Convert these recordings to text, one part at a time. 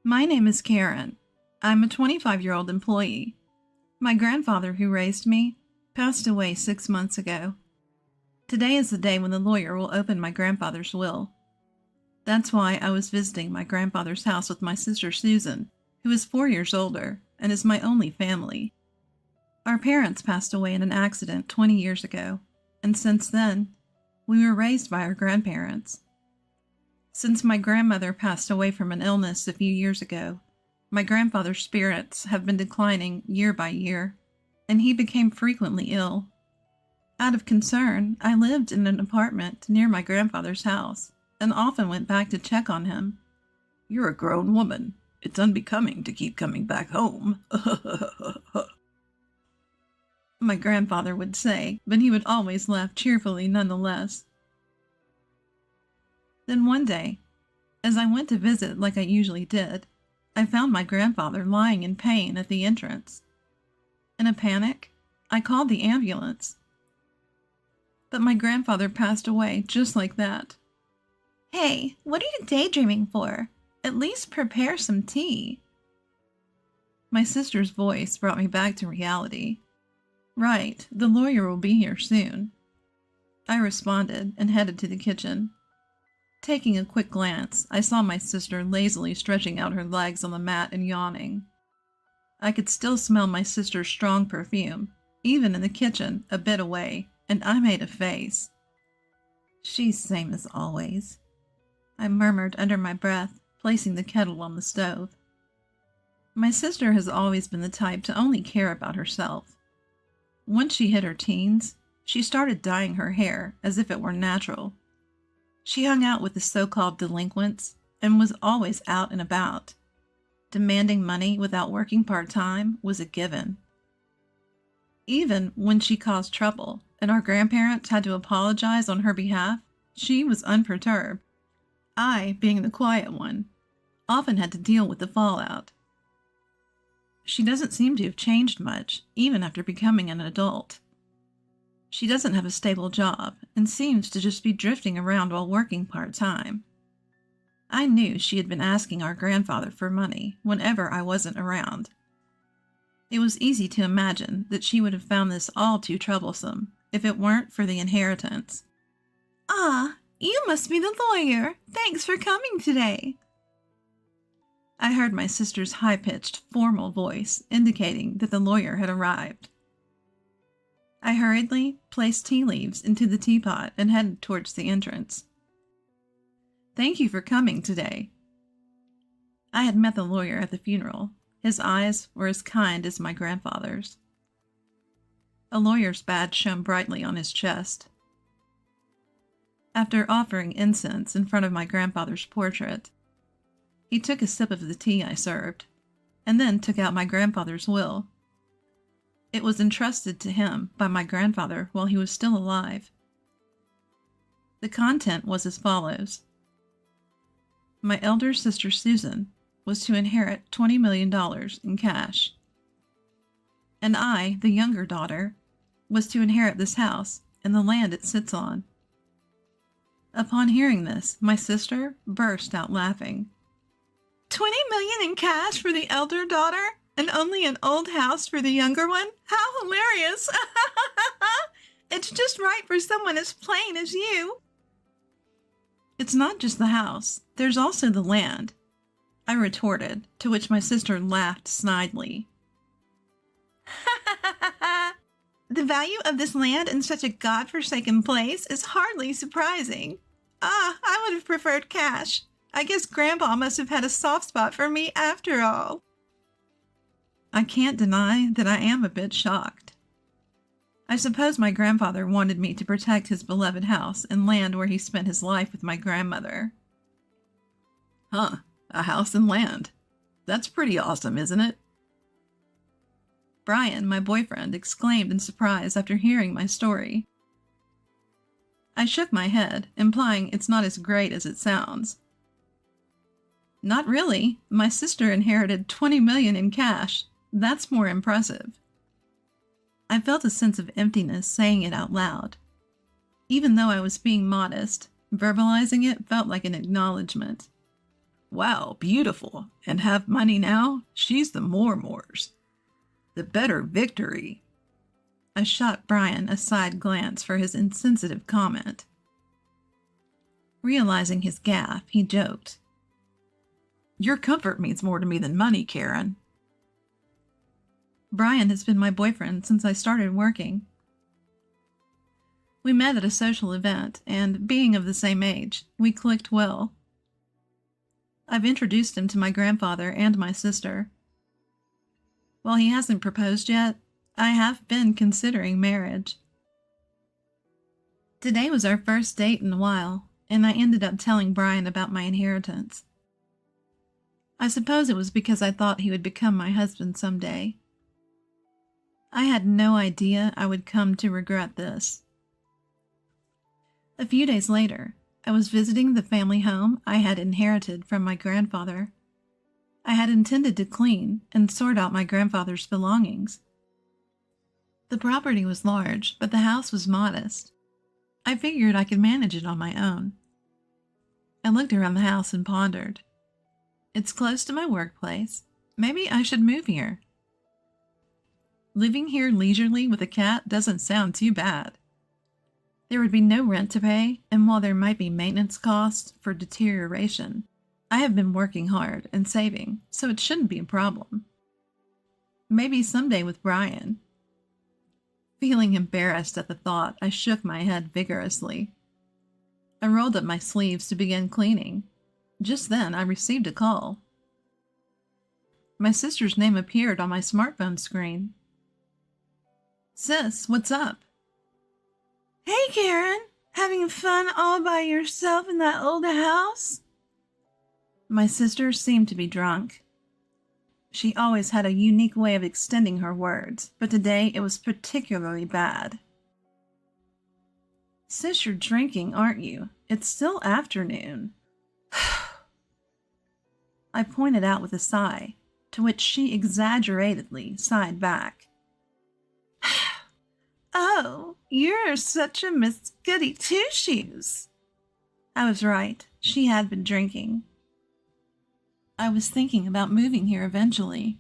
My name is Karen. I'm a 25-year-old employee. My grandfather, who raised me, passed away 6 months ago. Today is the day when the lawyer will open my grandfather's will. That's why I was visiting my grandfather's house with my sister Susan, who is 4 years older and is my only family. Our parents passed away in an accident 20 years ago, and since then, we were raised by our grandparents. Since my grandmother passed away from an illness a few years ago, my grandfather's spirits have been declining year by year, and he became frequently ill. Out of concern, I lived in an apartment near my grandfather's house and often went back to check on him. "You're a grown woman. It's unbecoming to keep coming back home," my grandfather would say, but he would always laugh cheerfully nonetheless. Then one day, as I went to visit like I usually did, I found my grandfather lying in pain at the entrance. In a panic, I called the ambulance. But my grandfather passed away just like that. "Hey, what are you daydreaming for? At least prepare some tea." My sister's voice brought me back to reality. "Right, the lawyer will be here soon." I responded and headed to the kitchen. Taking a quick glance, I saw my sister lazily stretching out her legs on the mat and yawning. I could still smell my sister's strong perfume, even in the kitchen a bit away, and I made a face. "She's same as always," I murmured under my breath, placing the kettle on the stove. My sister has always been the type to only care about herself. Once she hit her teens, she started dyeing her hair as if it were natural. She hung out with the so-called delinquents and was always out and about. Demanding money without working part-time was a given. Even when she caused trouble and our grandparents had to apologize on her behalf, she was unperturbed. I, being the quiet one, often had to deal with the fallout. She doesn't seem to have changed much, even after becoming an adult. She doesn't have a stable job and seems to just be drifting around while working part-time. I knew she had been asking our grandfather for money whenever I wasn't around. It was easy to imagine that she would have found this all too troublesome if it weren't for the inheritance. "Ah, you must be the lawyer. Thanks for coming today." I heard my sister's high-pitched, formal voice indicating that the lawyer had arrived. I hurriedly placed tea leaves into the teapot and headed towards the entrance. "Thank you for coming today." I had met the lawyer at the funeral. His eyes were as kind as my grandfather's. A lawyer's badge shone brightly on his chest. After offering incense in front of my grandfather's portrait, he took a sip of the tea I served, and then took out my grandfather's will. It was entrusted to him by my grandfather while he was still alive. The content was as follows. My elder sister Susan was to inherit $20 million in cash. And I, the younger daughter, was to inherit this house and the land it sits on. Upon hearing this, my sister burst out laughing. $20 million in cash for the elder daughter? And only an old house for the younger one? How hilarious! It's just right for someone as plain as you. It's not just the house. There's also the land, I retorted, to which my sister laughed snidely. The value of this land in such a God-forsaken place is hardly surprising. I would have preferred cash. I guess Grandpa must have had a soft spot for me after all. I can't deny that I am a bit shocked. I suppose my grandfather wanted me to protect his beloved house and land where he spent his life with my grandmother. Huh, a house and land. That's pretty awesome, isn't it? Brian, my boyfriend, exclaimed in surprise after hearing my story. I shook my head, implying it's not as great as it sounds. Not really. My sister inherited $20 million in cash. That's more impressive. I felt a sense of emptiness saying it out loud. Even though I was being modest, verbalizing it felt like an acknowledgement. Wow, beautiful. And have money now? She's the Moores. The better victory. I shot Brian a side glance for his insensitive comment. Realizing his gaffe, he joked. Your comfort means more to me than money, Karen. Brian has been my boyfriend since I started working. We met at a social event, and being of the same age, we clicked well. I've introduced him to my grandfather and my sister. While he hasn't proposed yet, I have been considering marriage. Today was our first date in a while, and I ended up telling Brian about my inheritance. I suppose it was because I thought he would become my husband someday. I had no idea I would come to regret this. A few days later, I was visiting the family home I had inherited from my grandfather. I had intended to clean and sort out my grandfather's belongings. The property was large, but the house was modest. I figured I could manage it on my own. I looked around the house and pondered. It's close to my workplace. Maybe I should move here. Living here leisurely with a cat doesn't sound too bad. There would be no rent to pay, and while there might be maintenance costs for deterioration, I have been working hard and saving, so it shouldn't be a problem. Maybe someday with Brian. Feeling embarrassed at the thought, I shook my head vigorously. I rolled up my sleeves to begin cleaning. Just then, I received a call. My sister's name appeared on my smartphone screen. Sis, what's up? Hey, Karen. Having fun all by yourself in that old house? My sister seemed to be drunk. She always had a unique way of extending her words, but today it was particularly bad. Sis, you're drinking, aren't you? It's still afternoon. I pointed out with a sigh, to which she exaggeratedly sighed back. Oh, you're such a Miss Goody Two-Shoes. I was right. She had been drinking. I was thinking about moving here eventually.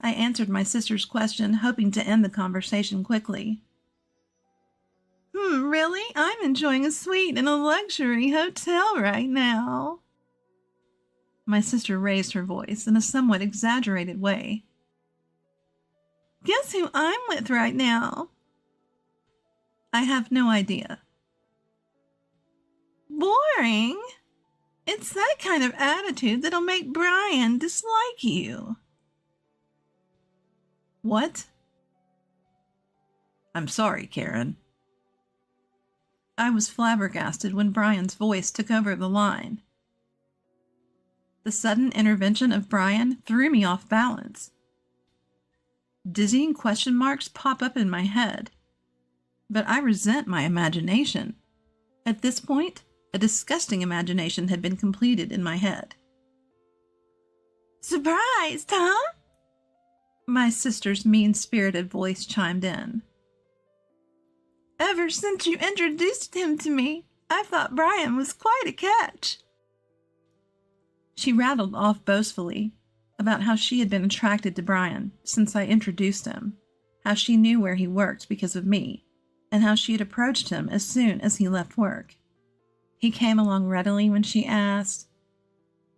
I answered my sister's question, hoping to end the conversation quickly. Really? I'm enjoying a suite in a luxury hotel right now. My sister raised her voice in a somewhat exaggerated way. Guess who I'm with right now? I have no idea. Boring? It's that kind of attitude that'll make Brian dislike you. What? I'm sorry, Karen. I was flabbergasted when Brian's voice took over the line. The sudden intervention of Brian threw me off balance. Dizzying question marks pop up in my head. But I resent my imagination. At this point, a disgusting imagination had been completed in my head. Surprised, huh? My sister's mean-spirited voice chimed in. Ever since you introduced him to me, I thought Brian was quite a catch. She rattled off boastfully about how she had been attracted to Brian since I introduced him, how she knew where he worked because of me, and how she had approached him as soon as he left work. He came along readily when she asked.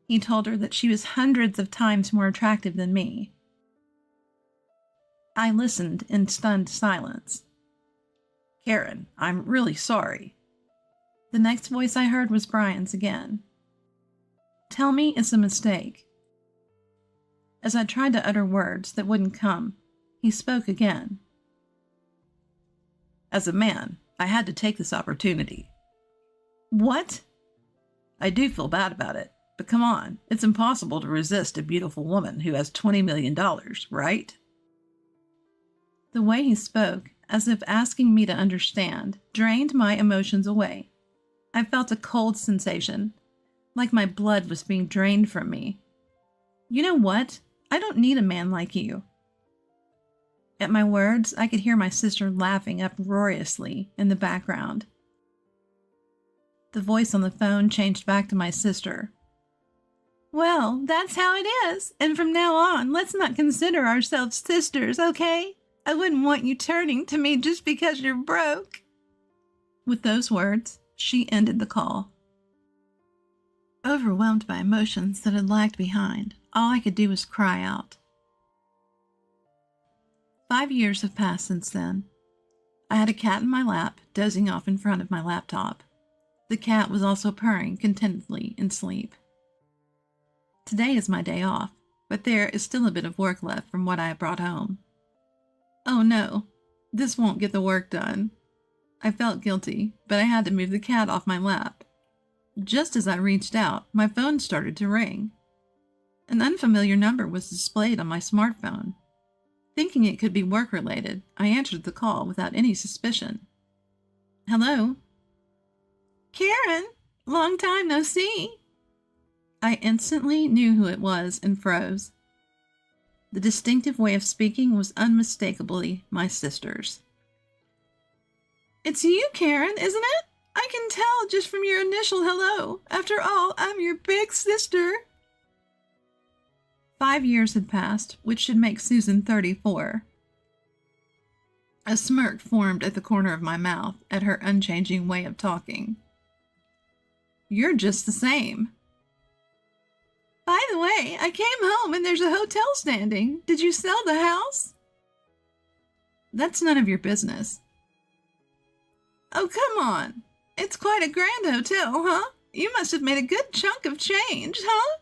He told her that she was hundreds of times more attractive than me. I listened in stunned silence. Karen, I'm really sorry. The next voice I heard was Brian's again. Tell me it's a mistake. As I tried to utter words that wouldn't come, he spoke again. As a man, I had to take this opportunity. What? I do feel bad about it, but come on, it's impossible to resist a beautiful woman who has $20 million, right? The way he spoke, as if asking me to understand, drained my emotions away. I felt a cold sensation, like my blood was being drained from me. You know what? I don't need a man like you. At my words, I could hear my sister laughing uproariously in the background. The voice on the phone changed back to my sister, Well, that's how it is, and from now on, let's not consider ourselves sisters, okay? I wouldn't want you turning to me just because you're broke. With those words, she ended the call. Overwhelmed by emotions that had lagged behind, all I could do was cry out. 5 years have passed since then. I had a cat in my lap, dozing off in front of my laptop. The cat was also purring contentedly in sleep. Today is my day off, but there is still a bit of work left from what I have brought home. Oh no, this won't get the work done. I felt guilty, but I had to move the cat off my lap. Just as I reached out, my phone started to ring. An unfamiliar number was displayed on my smartphone. Thinking it could be work-related, I answered the call without any suspicion. Hello? Karen, long time no see. I instantly knew who it was and froze. The distinctive way of speaking was unmistakably my sister's. It's you, Karen, isn't it? I can tell just from your initial hello. After all, I'm your big sister. 5 years had passed, which should make Susan 34. A smirk formed at the corner of my mouth at her unchanging way of talking. You're just the same. By the way, I came home and there's a hotel standing. Did you sell the house? That's none of your business. Oh, come on. It's quite a grand hotel, huh? You must have made a good chunk of change, huh?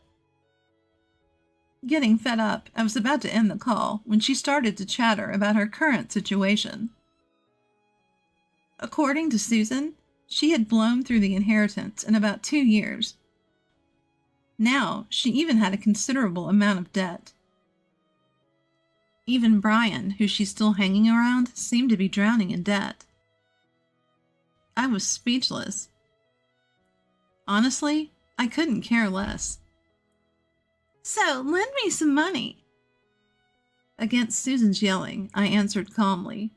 Getting fed up, I was about to end the call when she started to chatter about her current situation. According to Susan, she had blown through the inheritance in about 2 years. Now, she even had a considerable amount of debt. Even Brian, who she's still hanging around, seemed to be drowning in debt. I was speechless. Honestly, I couldn't care less. So, lend me some money. Against Susan's yelling, I answered calmly.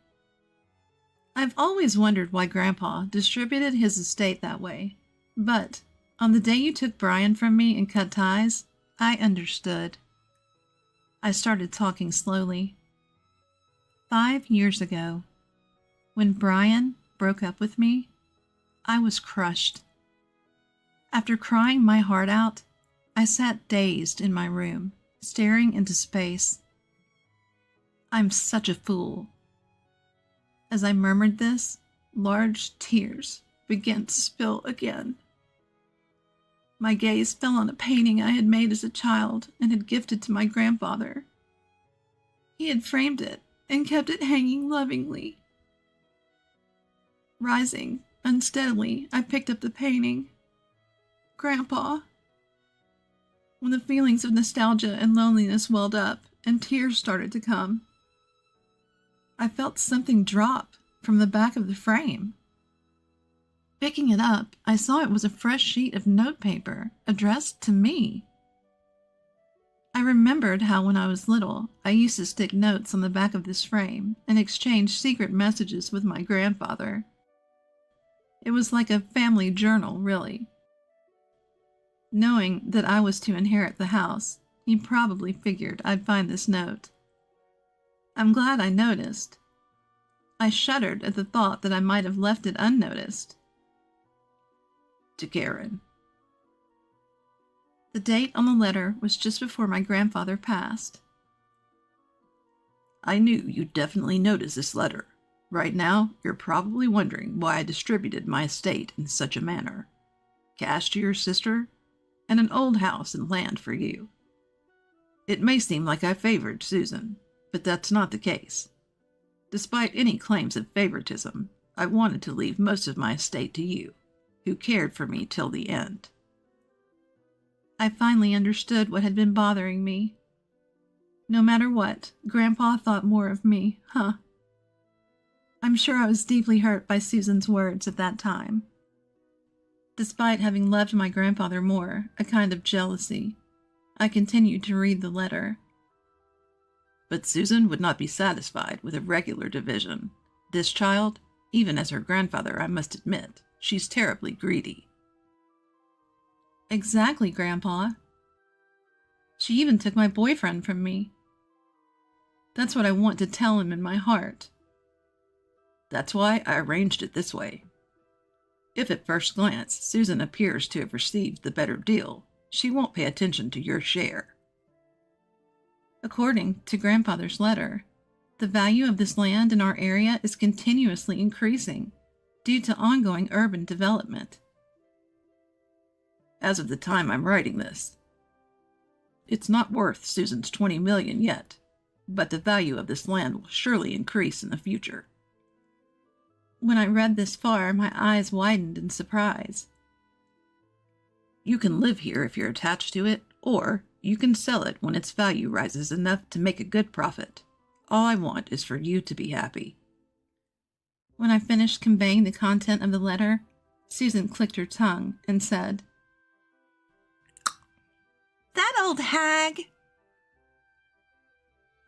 I've always wondered why Grandpa distributed his estate that way, but on the day you took Brian from me and cut ties, I understood. I started talking slowly. 5 years ago, when Brian broke up with me, I was crushed. After crying my heart out, I sat dazed in my room, staring into space. I'm such a fool. As I murmured this, large tears began to spill again. My gaze fell on a painting I had made as a child and had gifted to my grandfather. He had framed it and kept it hanging lovingly. Rising unsteadily, I picked up the painting. Grandpa. When the feelings of nostalgia and loneliness welled up and tears started to come, I felt something drop from the back of the frame. Picking it up, I saw it was a fresh sheet of notepaper addressed to me. I remembered how when I was little, I used to stick notes on the back of this frame and exchange secret messages with my grandfather. It was like a family journal, really. Knowing that I was to inherit the house, he probably figured I'd find this note. I'm glad I noticed. I shuddered at the thought that I might have left it unnoticed. To Karen. The date on the letter was just before my grandfather passed. I knew you'd definitely notice this letter. Right now, you're probably wondering why I distributed my estate in such a manner. Cash to your sister, and an old house and land for you. It may seem like I favored Susan, but that's not the case. Despite any claims of favoritism, I wanted to leave most of my estate to you, who cared for me till the end. I finally understood what had been bothering me. No matter what, Grandpa thought more of me, huh? I'm sure I was deeply hurt by Susan's words at that time. Despite having loved my grandfather more, a kind of jealousy, I continued to read the letter. But Susan would not be satisfied with a regular division. This child, even as her grandfather, I must admit, she's terribly greedy. Exactly, Grandpa. She even took my boyfriend from me. That's what I want to tell him in my heart. That's why I arranged it this way. If at first glance Susan appears to have received the better deal, she won't pay attention to your share. According to Grandfather's letter, the value of this land in our area is continuously increasing due to ongoing urban development. As of the time I'm writing this, it's not worth Susan's $20 million yet, but the value of this land will surely increase in the future. When I read this far, my eyes widened in surprise. You can live here if you're attached to it, or you can sell it when its value rises enough to make a good profit. All I want is for you to be happy. When I finished conveying the content of the letter, Susan clicked her tongue and said, "That old hag!"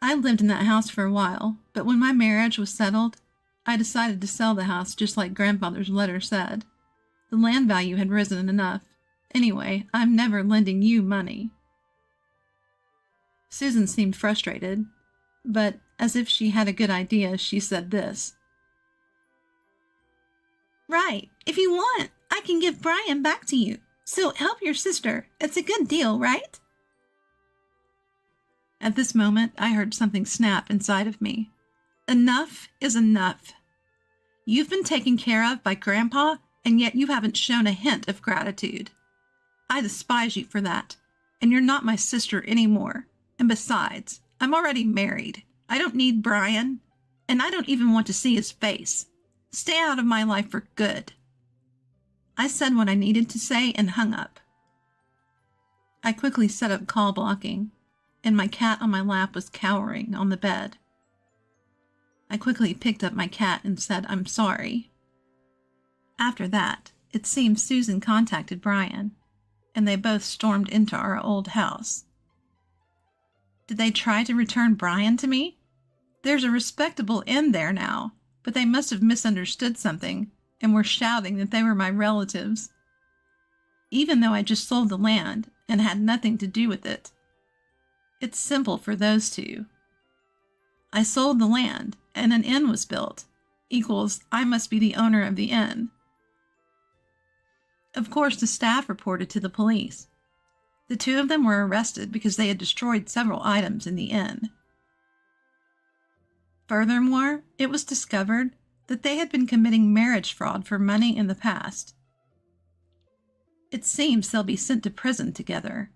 I lived in that house for a while, but when my marriage was settled, I decided to sell the house just like Grandfather's letter said. The land value had risen enough. Anyway, I'm never lending you money. Susan seemed frustrated, but as if she had a good idea, she said this. "Right. If you want, I can give Brian back to you. So help your sister. It's a good deal, right?" At this moment, I heard something snap inside of me. Enough is enough. You've been taken care of by Grandpa, and yet you haven't shown a hint of gratitude. I despise you for that, and you're not my sister anymore. And besides, I'm already married. I don't need Brian, and I don't even want to see his face. Stay out of my life for good." I said what I needed to say and hung up. I quickly set up call blocking, and my cat on my lap was cowering on the bed. I quickly picked up my cat and said, "I'm sorry." After that, it seems Susan contacted Brian, and they both stormed into our old house. Did they try to return Brian to me? There's a respectable inn there now, but they must have misunderstood something and were shouting that they were my relatives. Even though I just sold the land and had nothing to do with it. It's simple for those two. I sold the land, and an inn was built, equals I must be the owner of the inn. Of course, the staff reported to the police. The two of them were arrested because they had destroyed several items in the inn. Furthermore, it was discovered that they had been committing marriage fraud for money in the past. It seems they'll be sent to prison together.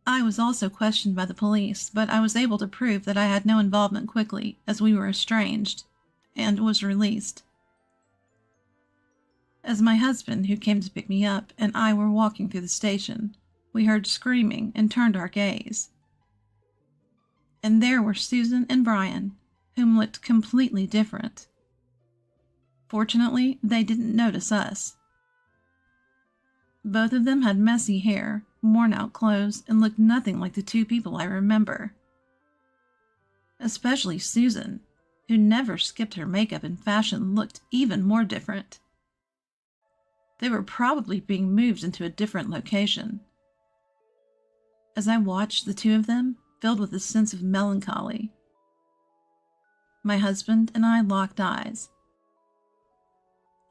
I was also questioned by the police, but I was able to prove that I had no involvement quickly, as we were estranged, and was released. As my husband, who came to pick me up, and I were walking through the station, we heard screaming and turned our gaze. And there were Susan and Brian, whom looked completely different. Fortunately, they didn't notice us. Both of them had messy hair, worn-out clothes, and looked nothing like the two people I remember. Especially Susan, who never skipped her makeup and fashion, looked even more different. They were probably being moved into a different location. As I watched the two of them, filled with a sense of melancholy, my husband and I locked eyes.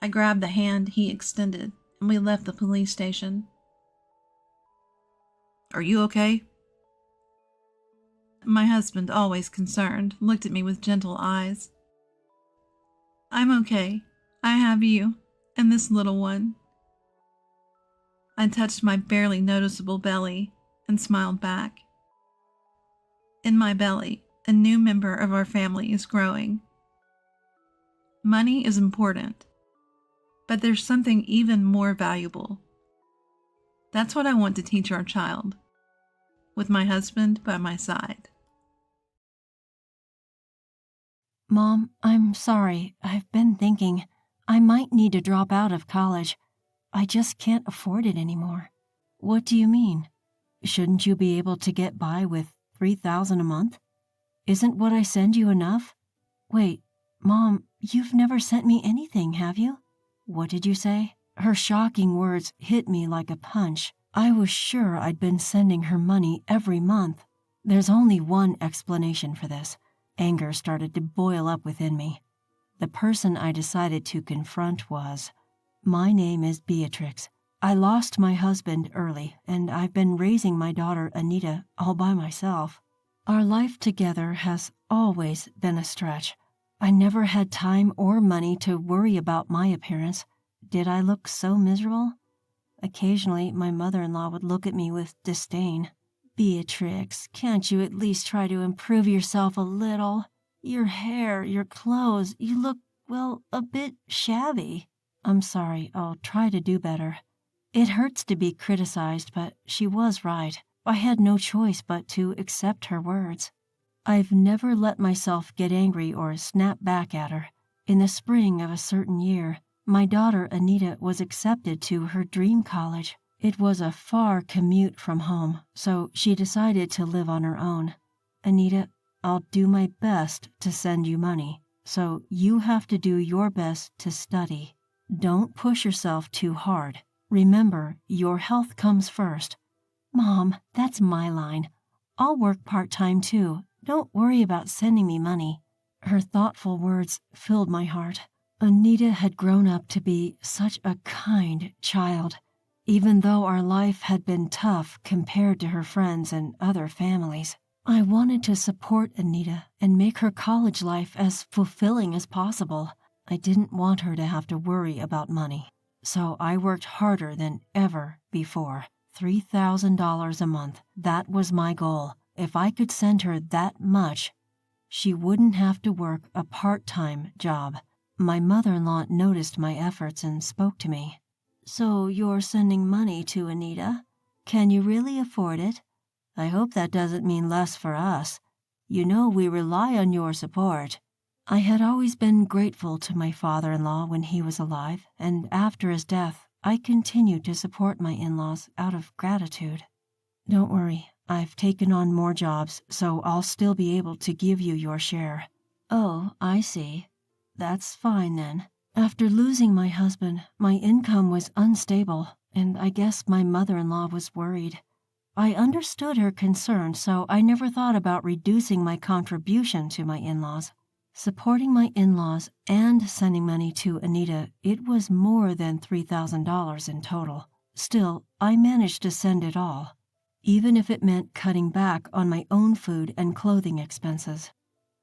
I grabbed the hand he extended, and we left the police station. "Are you okay?" My husband, always concerned, looked at me with gentle eyes. "I'm okay. I have you, and this little one." I touched my barely noticeable belly and smiled back. In my belly, a new member of our family is growing. Money is important, but there's something even more valuable. That's what I want to teach our child, with my husband by my side. Mom, I'm sorry. I've been thinking I might need to drop out of college. I just can't afford it anymore. What do you mean? Shouldn't you be able to get by with $3,000 a month? Isn't what I send you enough? Wait, Mom, you've never sent me anything, have you? What did you say? Her shocking words hit me like a punch. I was sure I'd been sending her money every month. There's only one explanation for this. Anger started to boil up within me. The person I decided to confront was, "My name is Beatrix. I lost my husband early, and I've been raising my daughter Anita all by myself. Our life together has always been a stretch. I never had time or money to worry about my appearance. Did I look so miserable?" Occasionally, my mother-in-law would look at me with disdain. "Beatrix, can't you at least try to improve yourself a little? Your hair, your clothes, you look, well, a bit shabby." "I'm sorry, I'll try to do better." It hurts to be criticized, but she was right. I had no choice but to accept her words. I've never let myself get angry or snap back at her. In the spring of a certain year, my daughter Anita was accepted to her dream college. It was a far commute from home, so she decided to live on her own. "Anita, I'll do my best to send you money, so you have to do your best to study. Don't push yourself too hard. Remember, your health comes first." "Mom, that's my line. I'll work part-time too. Don't worry about sending me money." Her thoughtful words filled my heart. Anita had grown up to be such a kind child, even though our life had been tough compared to her friends and other families. I wanted to support Anita and make her college life as fulfilling as possible. I didn't want her to have to worry about money. So I worked harder than ever before. $3,000 a month. That was my goal. If I could send her that much, she wouldn't have to work a part-time job. My mother-in-law noticed my efforts and spoke to me. "So you're sending money to Anita? Can you really afford it? I hope that doesn't mean less for us. You know we rely on your support." I had always been grateful to my father-in-law when he was alive, and after his death, I continued to support my in-laws out of gratitude. "Don't worry, I've taken on more jobs, so I'll still be able to give you your share." "Oh, I see. That's fine then." After losing my husband, my income was unstable, and I guess my mother-in-law was worried. I understood her concern, so I never thought about reducing my contribution to my in-laws. Supporting my in-laws and sending money to Anita, it was more than $3,000 in total. Still, I managed to send it all, even if it meant cutting back on my own food and clothing expenses.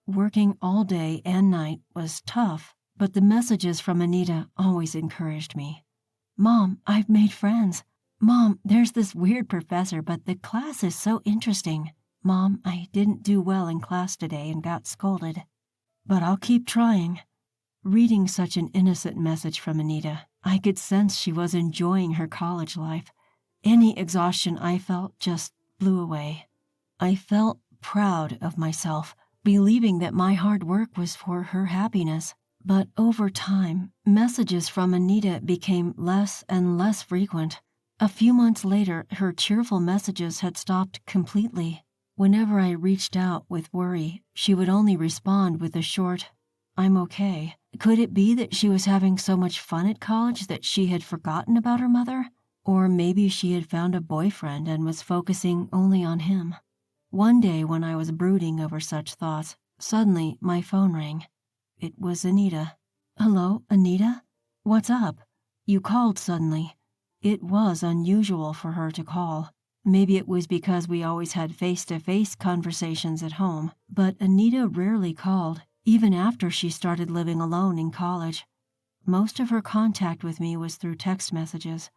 Working all day and night was tough, but the messages from Anita always encouraged me. "Mom, I've made friends. Mom, there's this weird professor, but the class is so interesting. Mom, I didn't do well in class today and got scolded, but I'll keep trying." Reading such an innocent message from Anita, I could sense she was enjoying her college life. Any exhaustion I felt just blew away. I felt proud of myself, believing that my hard work was for her happiness. But over time, messages from Anita became less and less frequent. A few months later, her cheerful messages had stopped completely. Whenever I reached out with worry, she would only respond with a short, "I'm okay." Could it be that she was having so much fun at college that she had forgotten about her mother? Or maybe she had found a boyfriend and was focusing only on him. One day when I was brooding over such thoughts, suddenly my phone rang. It was Anita. "Hello, Anita? What's up? You called suddenly." It was unusual for her to call. Maybe it was because we always had face-to-face conversations at home, but Anita rarely called, even after she started living alone in college. Most of her contact with me was through text messages.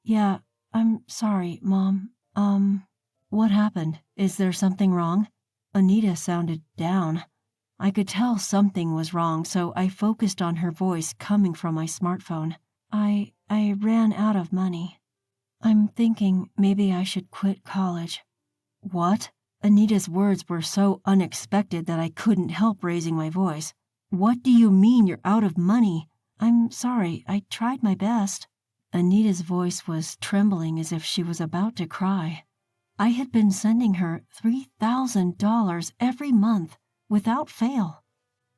"Yeah, I'm sorry, Mom. What happened? Is there something wrong?" Anita sounded down. I could tell something was wrong, so I focused on her voice coming from my smartphone. I ran out of money. I'm thinking maybe I should quit college." "What?" Anita's words were so unexpected that I couldn't help raising my voice. "What do you mean you're out of money?" "I'm sorry, I tried my best." Anita's voice was trembling as if she was about to cry. I had been sending her $3,000 every month, without fail.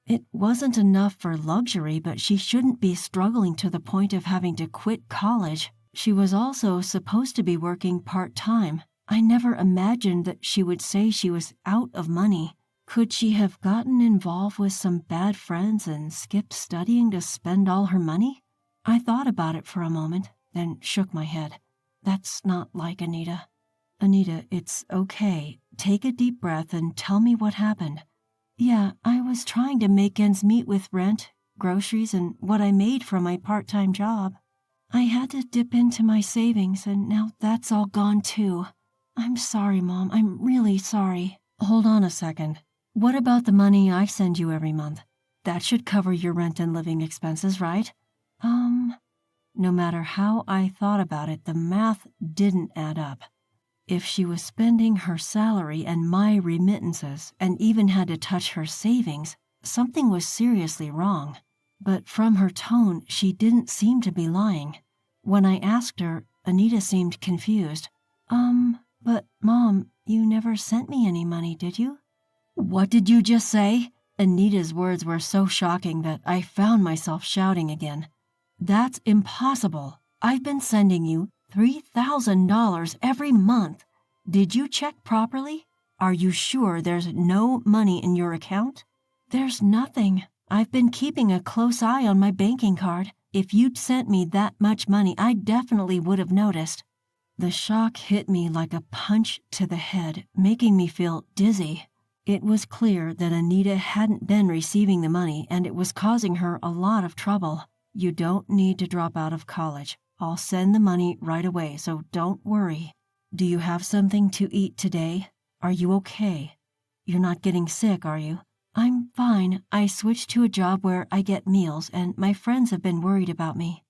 It wasn't enough for luxury, but she shouldn't be struggling to the point of having to quit college. She was also supposed to be working part-time. I never imagined that she would say she was out of money. Could she have gotten involved with some bad friends and skipped studying to spend all her money? I thought about it for a moment, then shook my head. That's not like Anita. Anita, it's okay. Take a deep breath and tell me what happened. Yeah, I was trying to make ends meet with rent, groceries, and what I made from my part-time job. I had to dip into my savings, and now that's all gone too. I'm sorry, Mom. I'm really sorry. Hold on a second. What about the money I send you every month? That should cover your rent and living expenses, right? No matter how I thought about it, the math didn't add up. If she was spending her salary and my remittances and even had to touch her savings, something was seriously wrong. But from her tone, she didn't seem to be lying. When I asked her, Anita seemed confused. But Mom, you never sent me any money, did you? What did you just say? Anita's words were so shocking that I found myself shouting again. That's impossible. I've been sending you $3,000 every month. Did you check properly? Are you sure there's no money in your account? There's nothing. I've been keeping a close eye on my banking card. If you'd sent me that much money, I definitely would have noticed. The shock hit me like a punch to the head, making me feel dizzy. It was clear that Anita hadn't been receiving the money, and it was causing her a lot of trouble. You don't need to drop out of college. I'll send the money right away, so don't worry. Do you have something to eat today? Are you okay? You're not getting sick, are you? I'm fine. I switched to a job where I get meals, and my friends have been worried about me.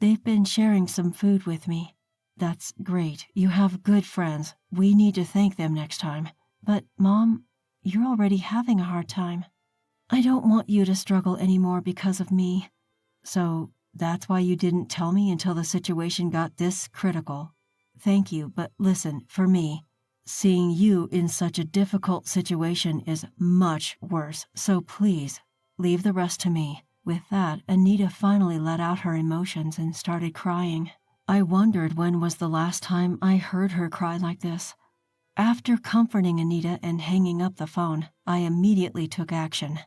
They've been sharing some food with me. That's great. You have good friends. We need to thank them next time. But, Mom, you're already having a hard time. I don't want you to struggle anymore because of me. So, that's why you didn't tell me until the situation got this critical. Thank you, but listen, for me, seeing you in such a difficult situation is much worse, so please, leave the rest to me. With that, Anita finally let out her emotions and started crying. I wondered when was the last time I heard her cry like this. After comforting Anita and hanging up the phone, I immediately took action.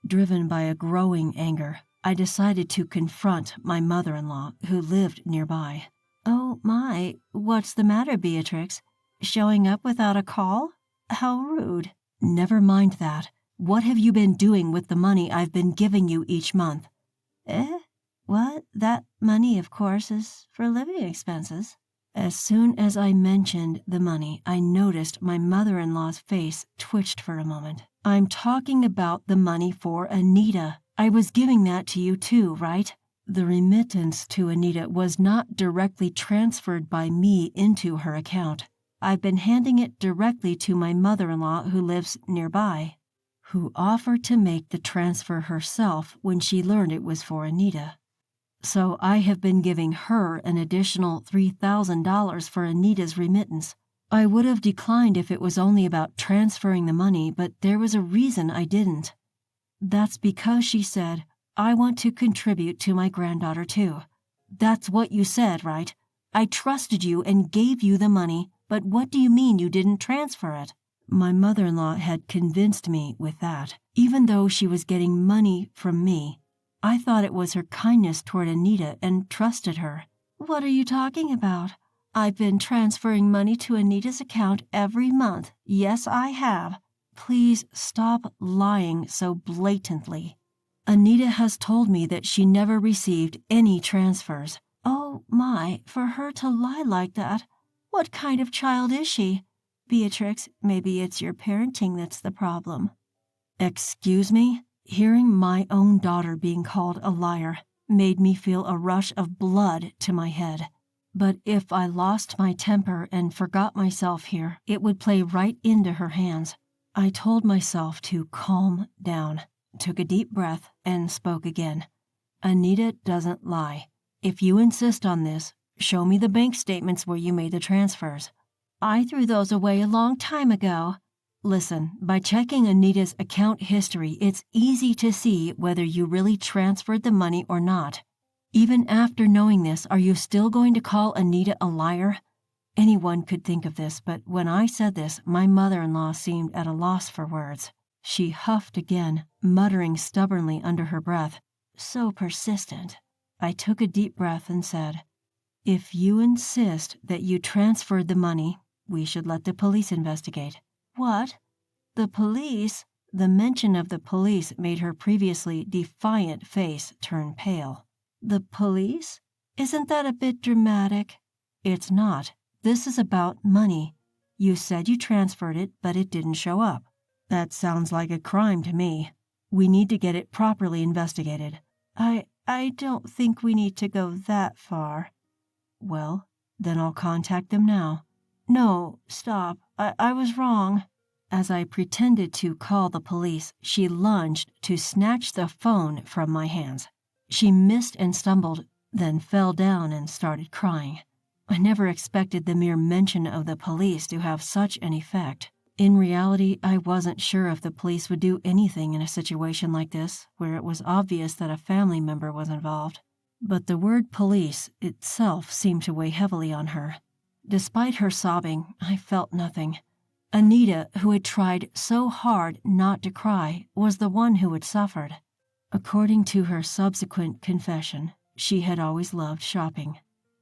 Driven by a growing anger, I decided to confront my mother-in-law, who lived nearby. Oh my, what's the matter, Beatrix? Showing up without a call? How rude. Never mind that. What have you been doing with the money I've been giving you each month? What? That money, of course, is for living expenses. As soon as I mentioned the money, I noticed my mother-in-law's face twitched for a moment. I'm talking about the money for Anita. I was giving that to you too, right? The remittance to Anita was not directly transferred by me into her account. I've been handing it directly to my mother-in-law who lives nearby, who offered to make the transfer herself when she learned it was for Anita. So I have been giving her an additional $3,000 for Anita's remittance. I would have declined if it was only about transferring the money, but there was a reason I didn't. That's because she said, I want to contribute to my granddaughter too. That's what you said, right? I trusted you and gave you the money, but what do you mean you didn't transfer it? My mother-in-law had convinced me with that. Even though she was getting money from me, I thought it was her kindness toward Anita and trusted her. What are you talking about? I've been transferring money to Anita's account every month. Yes, I have. Please stop lying so blatantly. Anita has told me that she never received any transfers. Oh my, for her to lie like that. What kind of child is she? Beatrix, maybe it's your parenting that's the problem. Excuse me? Hearing my own daughter being called a liar made me feel a rush of blood to my head. But if I lost my temper and forgot myself here, it would play right into her hands. I told myself to calm down, took a deep breath, and spoke again. Anita doesn't lie. If you insist on this, show me the bank statements where you made the transfers. I threw those away a long time ago. Listen, by checking Anita's account history, it's easy to see whether you really transferred the money or not. Even after knowing this, are you still going to call Anita a liar? Anyone could think of this, but when I said this, my mother-in-law seemed at a loss for words. She huffed again, muttering stubbornly under her breath. So persistent. I took a deep breath and said, "If you insist that you transferred the money, we should let the police investigate." "What? The police?" The mention of the police made her previously defiant face turn pale. "The police? Isn't that a bit dramatic?" "It's not. This is about money. You said you transferred it, but it didn't show up. That sounds like a crime to me. We need to get it properly investigated." I don't think we need to go that far." "Well, then I'll contact them now." "No, stop. I was wrong." As I pretended to call the police, she lunged to snatch the phone from my hands. She missed and stumbled, then fell down and started crying. I never expected the mere mention of the police to have such an effect. In reality, I wasn't sure if the police would do anything in a situation like this, where it was obvious that a family member was involved. But the word police itself seemed to weigh heavily on her. Despite her sobbing, I felt nothing. Anita, who had tried so hard not to cry, was the one who had suffered. According to her subsequent confession, she had always loved shopping.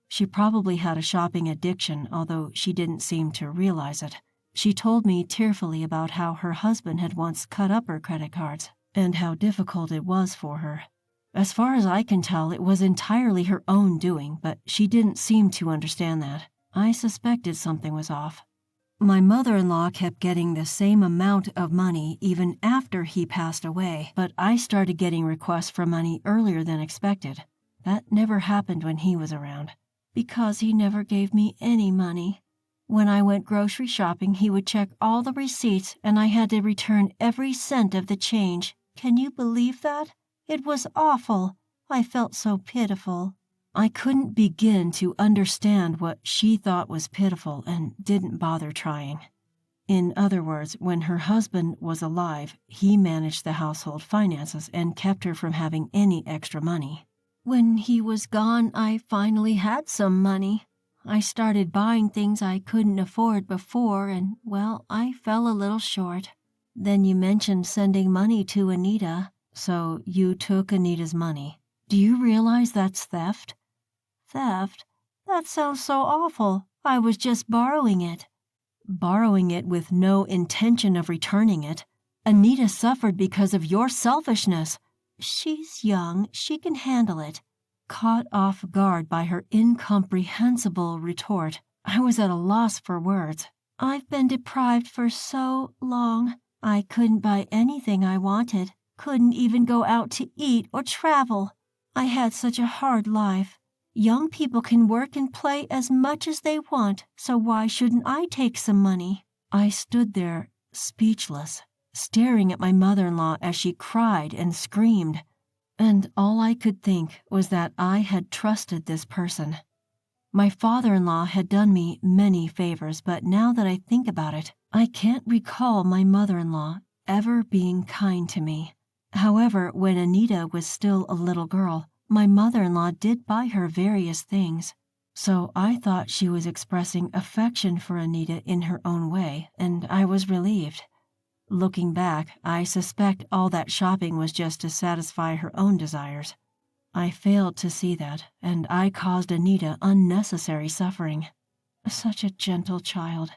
She probably had a shopping addiction, although she didn't seem to realize it. She told me tearfully about how her husband had once cut up her credit cards, and how difficult it was for her. As far as I can tell, it was entirely her own doing, but she didn't seem to understand that. I suspected something was off. My mother-in-law kept getting the same amount of money even after he passed away, but I started getting requests for money earlier than expected. That never happened when he was around. Because he never gave me any money. When I went grocery shopping, he would check all the receipts, and I had to return every cent of the change. Can you believe that? It was awful. I felt so pitiful. I couldn't begin to understand what she thought was pitiful and didn't bother trying. In other words, when her husband was alive, he managed the household finances and kept her from having any extra money. When he was gone, I finally had some money. I started buying things I couldn't afford before, and, well, I fell a little short. Then you mentioned sending money to Anita. So you took Anita's money. Do you realize that's theft? Theft? That sounds so awful. I was just borrowing it. Borrowing it with no intention of returning it. Anita suffered because of your selfishness. She's young. She can handle it. Caught off guard by her incomprehensible retort, I was at a loss for words. I've been deprived for so long. I couldn't buy anything I wanted. Couldn't even go out to eat or travel. I had such a hard life. Young people can work and play as much as they want, so why shouldn't I take some money? I stood there, speechless, staring at my mother-in-law as she cried and screamed. And all I could think was that I had trusted this person. My father-in-law had done me many favors, but now that I think about it, I can't recall my mother-in-law ever being kind to me. However, when Anita was still a little girl, my mother-in-law did buy her various things. So I thought she was expressing affection for Anita in her own way, and I was relieved. Looking back, I suspect all that shopping was just to satisfy her own desires. I failed to see that, and I caused Anita unnecessary suffering. Such a gentle child.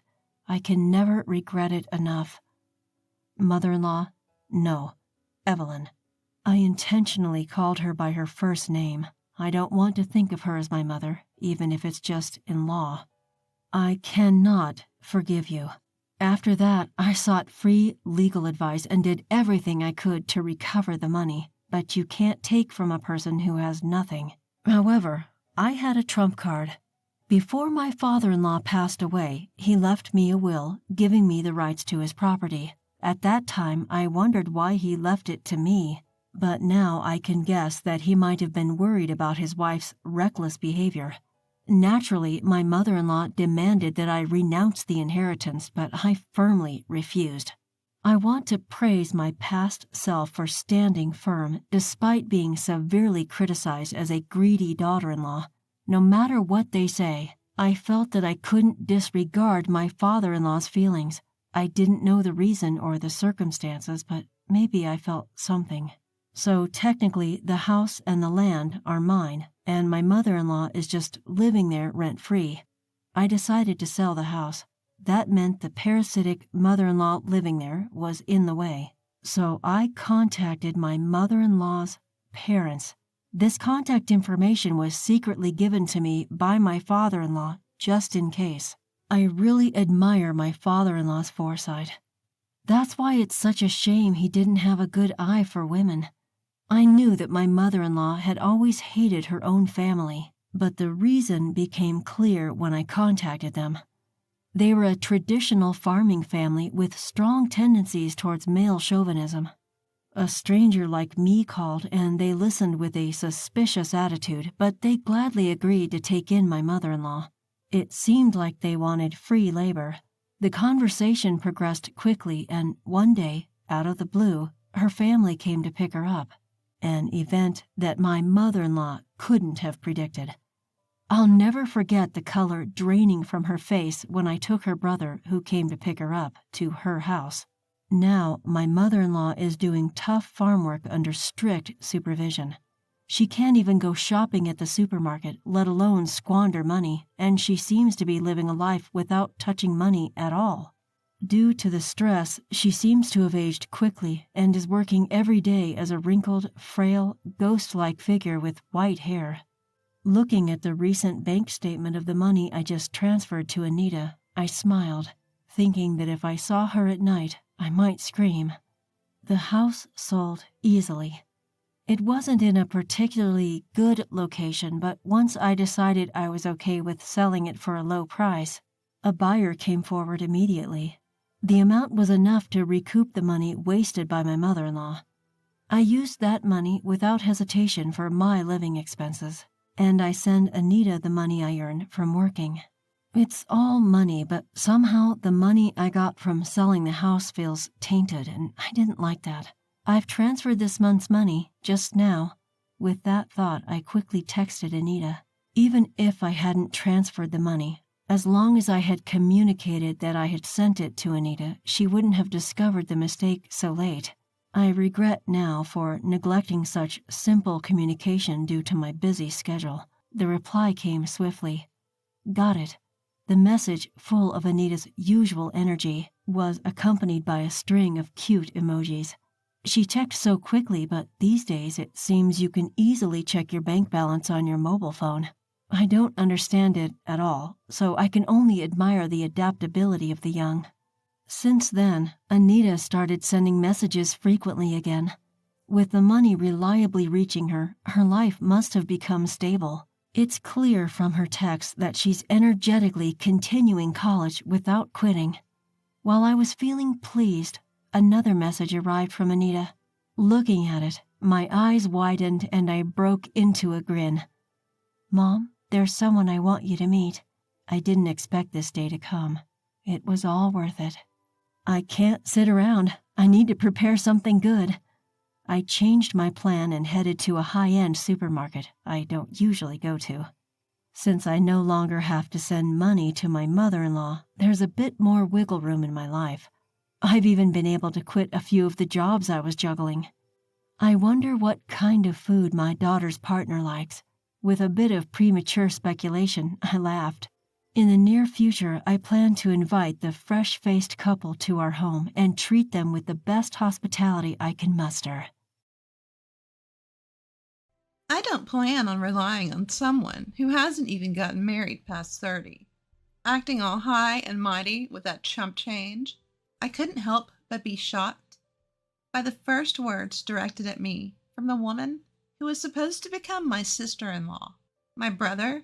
I can never regret it enough. Mother-in-law? No. Evelyn. I intentionally called her by her first name. I don't want to think of her as my mother, even if it's just in law. I cannot forgive you. After that, I sought free legal advice and did everything I could to recover the money, but you can't take from a person who has nothing. However, I had a trump card. Before my father-in-law passed away, he left me a will, giving me the rights to his property. At that time, I wondered why he left it to me, but now I can guess that he might have been worried about his wife's reckless behavior. Naturally, my mother-in-law demanded that I renounce the inheritance, but I firmly refused. I want to praise my past self for standing firm despite being severely criticized as a greedy daughter-in-law. No matter what they say, I felt that I couldn't disregard my father-in-law's feelings. I didn't know the reason or the circumstances, but maybe I felt something. So technically, the house and the land are mine, and my mother-in-law is just living there rent-free. I decided to sell the house. That meant the parasitic mother-in-law living there was in the way. So I contacted my mother-in-law's parents. This contact information was secretly given to me by my father-in-law just in case. I really admire my father-in-law's foresight. That's why it's such a shame he didn't have a good eye for women. I knew that my mother-in-law had always hated her own family, but the reason became clear when I contacted them. They were a traditional farming family with strong tendencies towards male chauvinism. A stranger like me called, and they listened with a suspicious attitude, but they gladly agreed to take in my mother-in-law. It seemed like they wanted free labor. The conversation progressed quickly, and one day, out of the blue, her family came to pick her up. An event that my mother-in-law couldn't have predicted. I'll never forget the color draining from her face when I took her brother, who came to pick her up, to her house. Now, my mother-in-law is doing tough farm work under strict supervision. She can't even go shopping at the supermarket, let alone squander money, and she seems to be living a life without touching money at all. Due to the stress, she seems to have aged quickly and is working every day as a wrinkled, frail, ghost-like figure with white hair. Looking at the recent bank statement of the money I just transferred to Anita, I smiled, thinking that if I saw her at night, I might scream. The house sold easily. It wasn't in a particularly good location, but once I decided I was okay with selling it for a low price, a buyer came forward immediately. The amount was enough to recoup the money wasted by my mother-in-law. I used that money without hesitation for my living expenses, and I send Anita the money I earn from working. It's all money, but somehow the money I got from selling the house feels tainted, and I didn't like that. I've transferred this month's money, just now. With that thought, I quickly texted Anita. Even if I hadn't transferred the money, as long as I had communicated that I had sent it to Anita, she wouldn't have discovered the mistake so late. I regret now for neglecting such simple communication due to my busy schedule. The reply came swiftly. Got it. The message, full of Anita's usual energy, was accompanied by a string of cute emojis. She checked so quickly, but these days it seems you can easily check your bank balance on your mobile phone. I don't understand it at all, so I can only admire the adaptability of the young. Since then, Anita started sending messages frequently again. With the money reliably reaching her, her life must have become stable. It's clear from her texts that she's energetically continuing college without quitting. While I was feeling pleased, another message arrived from Anita. Looking at it, my eyes widened and I broke into a grin. Mom, there's someone I want you to meet. I didn't expect this day to come. It was all worth it. I can't sit around. I need to prepare something good. I changed my plan and headed to a high-end supermarket I don't usually go to. Since I no longer have to send money to my mother-in-law, there's a bit more wiggle room in my life. I've even been able to quit a few of the jobs I was juggling. I wonder what kind of food my daughter's partner likes. With a bit of premature speculation, I laughed. In the near future, I plan to invite the fresh-faced couple to our home and treat them with the best hospitality I can muster. I don't plan on relying on someone who hasn't even gotten married past 30. Acting all high and mighty with that chump change, I couldn't help but be shocked by the first words directed at me from the woman who was supposed to become my sister-in-law. My brother,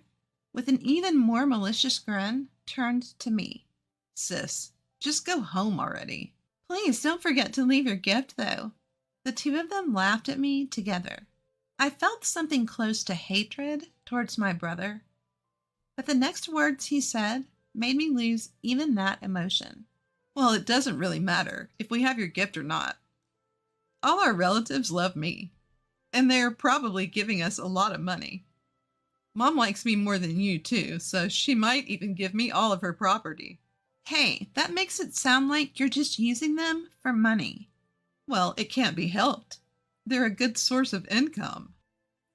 with an even more malicious grin, turned to me. Sis, just go home already. Please don't forget to leave your gift, though. The two of them laughed at me together. I felt something close to hatred towards my brother, but the next words he said made me lose even that emotion. Well, it doesn't really matter if we have your gift or not. All our relatives love me, and they're probably giving us a lot of money. Mom likes me more than you, too, so she might even give me all of her property. Hey, that makes it sound like you're just using them for money. Well, it can't be helped. They're a good source of income.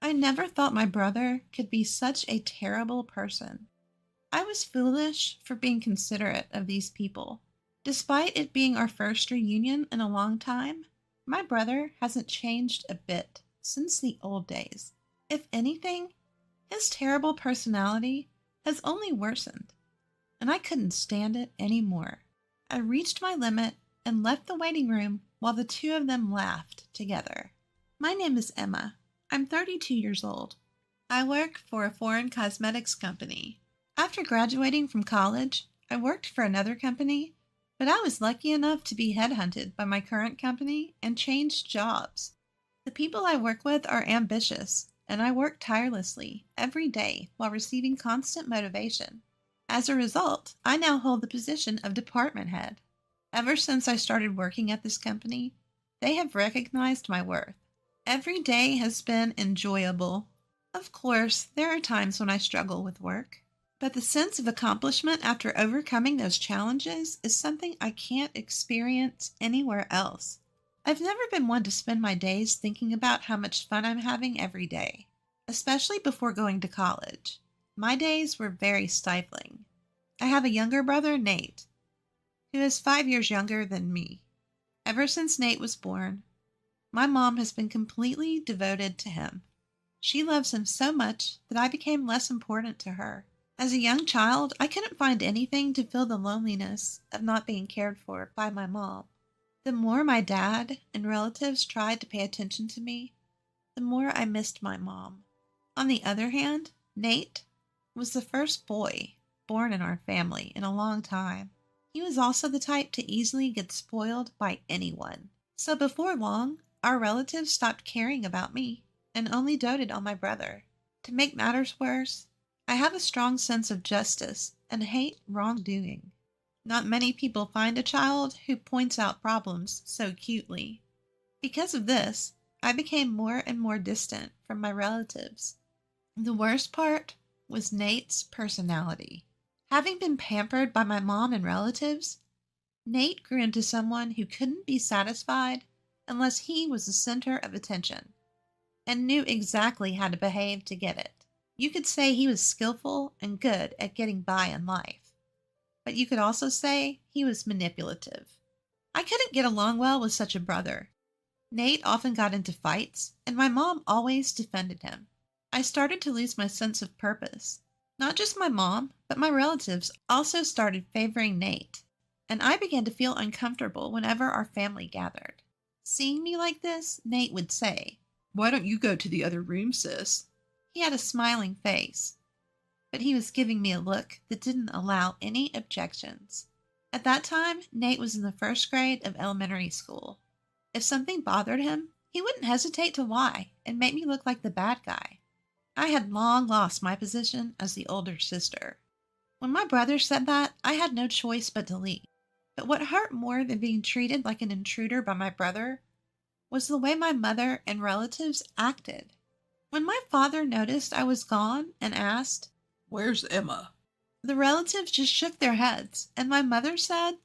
I never thought my brother could be such a terrible person. I was foolish for being considerate of these people. Despite it being our first reunion in a long time, my brother hasn't changed a bit since the old days. If anything, his terrible personality has only worsened, and I couldn't stand it anymore. I reached my limit and left the waiting room while the two of them laughed together. My name is Emma. I'm 32 years old. I work for a foreign cosmetics company. After graduating from college, I worked for another company, but I was lucky enough to be headhunted by my current company and changed jobs. The people I work with are ambitious, and I work tirelessly every day while receiving constant motivation. As a result, I now hold the position of department head. Ever since I started working at this company, they have recognized my worth. Every day has been enjoyable. Of course, there are times when I struggle with work, but the sense of accomplishment after overcoming those challenges is something I can't experience anywhere else. I've never been one to spend my days thinking about how much fun I'm having every day, especially before going to college. My days were very stifling. I have a younger brother, Nate, who is 5 years younger than me. Ever since Nate was born, my mom has been completely devoted to him. She loves him so much that I became less important to her. As a young child, I couldn't find anything to fill the loneliness of not being cared for by my mom. The more my dad and relatives tried to pay attention to me, the more I missed my mom. On the other hand, Nate was the first boy born in our family in a long time. He was also the type to easily get spoiled by anyone. So before long, our relatives stopped caring about me and only doted on my brother. To make matters worse, I have a strong sense of justice and hate wrongdoing. Not many people find a child who points out problems so cutely. Because of this, I became more and more distant from my relatives. The worst part was Nate's personality. Having been pampered by my mom and relatives, Nate grew into someone who couldn't be satisfied unless he was the center of attention and knew exactly how to behave to get it. You could say he was skillful and good at getting by in life, but you could also say he was manipulative. I couldn't get along well with such a brother. Nate often got into fights, and my mom always defended him. I started to lose my sense of purpose. Not just my mom, but my relatives also started favoring Nate, and I began to feel uncomfortable whenever our family gathered. Seeing me like this, Nate would say, "Why don't you go to the other room, sis?" He had a smiling face, but he was giving me a look that didn't allow any objections. At that time, Nate was in the first grade of elementary school. If something bothered him, he wouldn't hesitate to lie and make me look like the bad guy. I had long lost my position as the older sister. When my brother said that, I had no choice but to leave. But what hurt more than being treated like an intruder by my brother was the way my mother and relatives acted. When my father noticed I was gone and asked, "Where's Emma?" the relatives just shook their heads, and my mother said,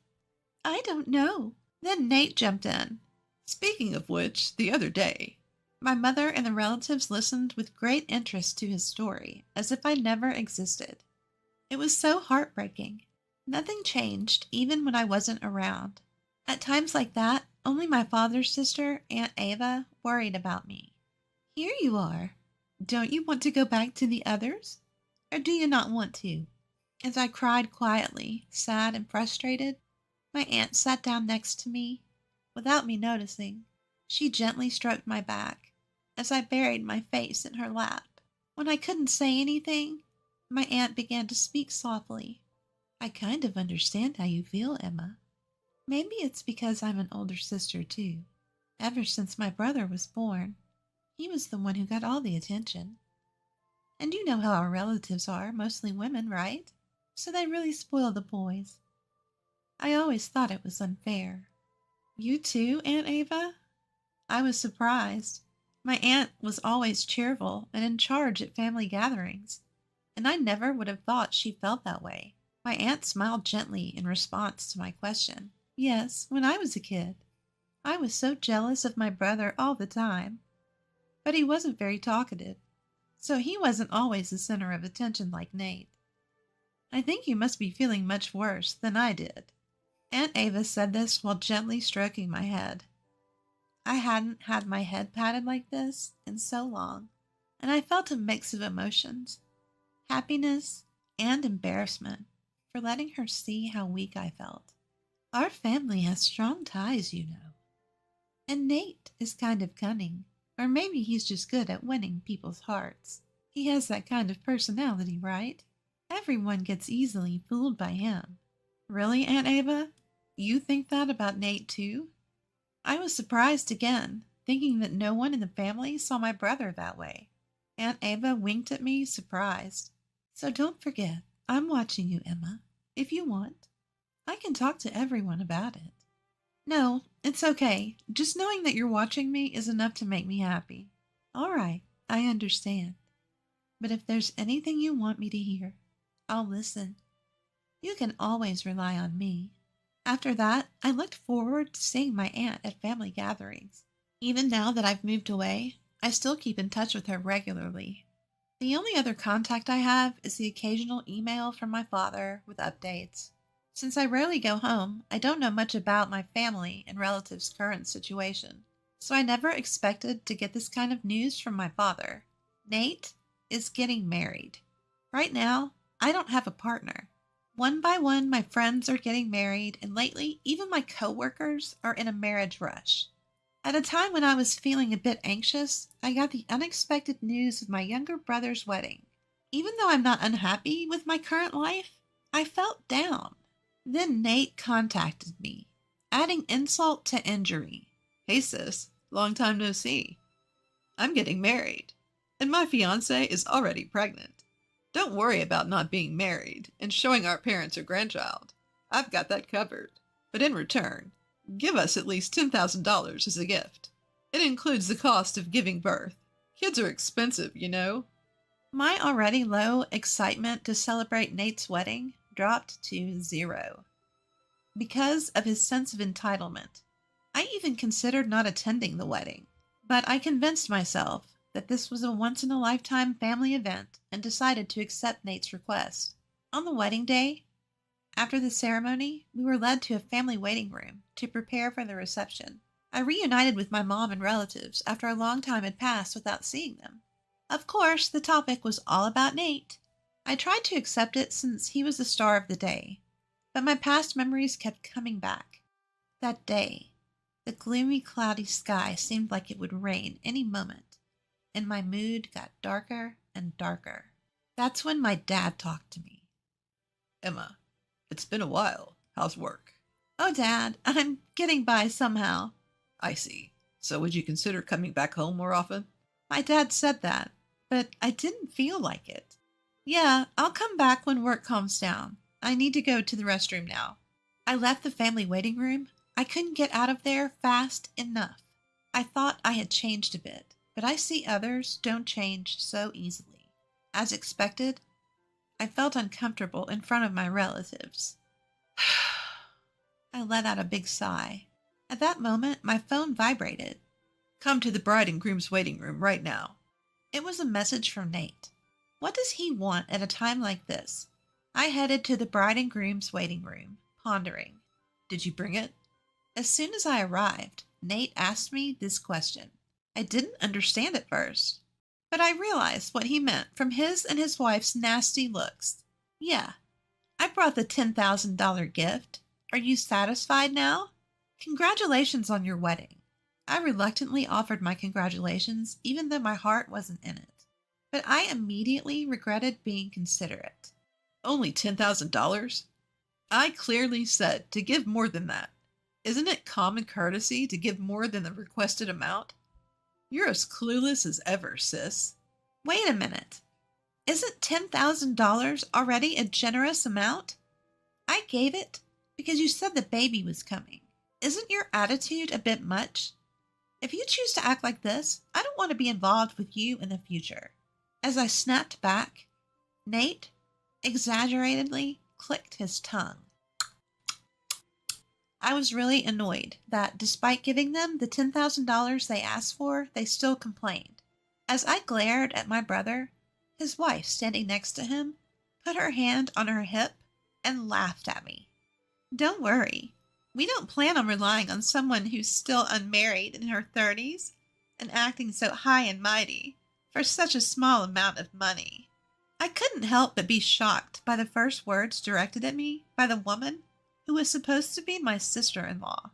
"I don't know." Then Nate jumped in. Speaking of which, the other day, My mother and the relatives listened with great interest to his story, as if I never existed. It was so heartbreaking. Nothing changed, even when I wasn't around. At times like that, only my father's sister, Aunt Ava, worried about me. "Here you are. Don't you want to go back to the others? Or do you not want to?" As I cried quietly, sad and frustrated, my aunt sat down next to me. Without me noticing, she gently stroked my back as I buried my face in her lap. When I couldn't say anything, my aunt began to speak softly. "I kind of understand how you feel, Emma. Maybe it's because I'm an older sister, too. Ever since my brother was born, he was the one who got all the attention. And you know how our relatives are, mostly women, right? So they really spoil the boys. I always thought it was unfair. You too, Aunt Ava? I was surprised. My aunt was always cheerful and in charge at family gatherings, and I never would have thought she felt that way. My aunt smiled gently in response to my question. Yes, when I was a kid. I was so jealous of my brother all the time. But he wasn't very talkative, so he wasn't always the center of attention like Nate. I think you must be feeling much worse than I did. Aunt Ava said this while gently stroking my head. I hadn't had my head patted like this in so long, and I felt a mix of emotions, happiness and embarrassment for letting her see how weak I felt. Our family has strong ties, you know. And Nate is kind of cunning, or maybe he's just good at winning people's hearts. He has that kind of personality, right? Everyone gets easily fooled by him. Really, Aunt Ava? You think that about Nate too? I was surprised again, thinking that no one in the family saw my brother that way. Aunt Ava winked at me, surprised. So don't forget, I'm watching you, Emma. If you want, I can talk to everyone about it. No, it's okay. Just knowing that you're watching me is enough to make me happy. All right, I understand. But if there's anything you want me to hear, I'll listen. You can always rely on me. After that, I looked forward to seeing my aunt at family gatherings. Even now that I've moved away, I still keep in touch with her regularly. The only other contact I have is the occasional email from my father with updates. Since I rarely go home, I don't know much about my family and relatives' current situation, so I never expected to get this kind of news from my father. Nate is getting married. Right now, I don't have a partner. One by one, my friends are getting married, and lately, even my coworkers are in a marriage rush. At a time when I was feeling a bit anxious, I got the unexpected news of my younger brother's wedding. Even though I'm not unhappy with my current life, I felt down. Then Nate contacted me, adding insult to injury. Hey sis, long time no see. I'm getting married, and my fiancée is already pregnant. Don't worry about not being married and showing our parents her grandchild. I've got that covered. But in return, give us at least $10,000 as a gift. It includes the cost of giving birth. Kids are expensive, you know. My already low excitement to celebrate Nate's wedding dropped to 0. Because of his sense of entitlement, I even considered not attending the wedding. But I convinced myself that this was a once-in-a-lifetime family event and decided to accept Nate's request. On the wedding day, after the ceremony, we were led to a family waiting room to prepare for the reception. I reunited with my mom and relatives after a long time had passed without seeing them. Of course, the topic was all about Nate. I tried to accept it since he was the star of the day, but my past memories kept coming back. That day, the gloomy, cloudy sky seemed like it would rain any moment, and my mood got darker and darker. That's when my dad talked to me. Emma, it's been a while. How's work? Oh, Dad, I'm getting by somehow. I see. So would you consider coming back home more often? My dad said that, but I didn't feel like it. Yeah, I'll come back when work calms down. I need to go to the restroom now. I left the family waiting room. I couldn't get out of there fast enough. I thought I had changed a bit, but I see others don't change so easily. As expected, I felt uncomfortable in front of my relatives. I let out a big sigh. At that moment, my phone vibrated. Come to the bride and groom's waiting room right now. It was a message from Nate. What does he want at a time like this? I headed to the bride and groom's waiting room, pondering. Did you bring it? As soon as I arrived, Nate asked me this question. I didn't understand at first, but I realized what he meant from his and his wife's nasty looks. Yeah, I brought the $10,000 gift. Are you satisfied now? Congratulations on your wedding. I reluctantly offered my congratulations, even though my heart wasn't in it. But I immediately regretted being considerate. Only $10,000? I clearly said to give more than that. Isn't it common courtesy to give more than the requested amount? You're as clueless as ever, sis. Wait a minute. Isn't $10,000 already a generous amount? I gave it because you said the baby was coming. Isn't your attitude a bit much? If you choose to act like this, I don't want to be involved with you in the future." As I snapped back, Nate exaggeratedly clicked his tongue. I was really annoyed that despite giving them the $10,000 they asked for, they still complained. As I glared at my brother, his wife standing next to him put her hand on her hip and laughed at me. "Don't worry. We don't plan on relying on someone who's still unmarried in her 30s and acting so high and mighty for such a small amount of money." I couldn't help but be shocked by the first words directed at me by the woman who was supposed to be my sister-in-law.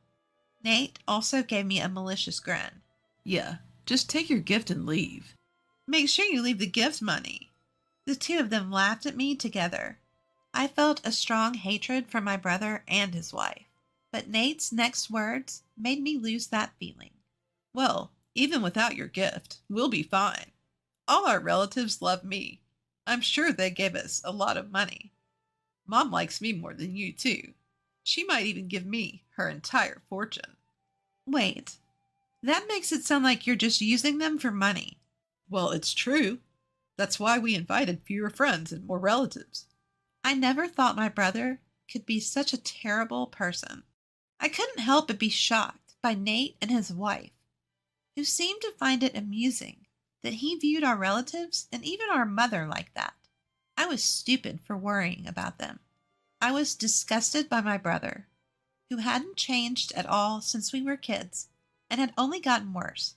Nate also gave me a malicious grin. "Yeah, just take your gift and leave." "Make sure you leave the gift money." The two of them laughed at me together. I felt a strong hatred for my brother and his wife, but Nate's next words made me lose that feeling. "Well, even without your gift, we'll be fine. All our relatives love me. I'm sure they gave us a lot of money. Mom likes me more than you, too. She might even give me her entire fortune." Wait, that makes it sound like you're just using them for money. "Well, it's true. That's why we invited fewer friends and more relatives." I never thought my brother could be such a terrible person. I couldn't help but be shocked by Nate and his wife, who seemed to find it amusing that he viewed our relatives and even our mother like that. I was stupid for worrying about them. I was disgusted by my brother, who hadn't changed at all since we were kids and had only gotten worse.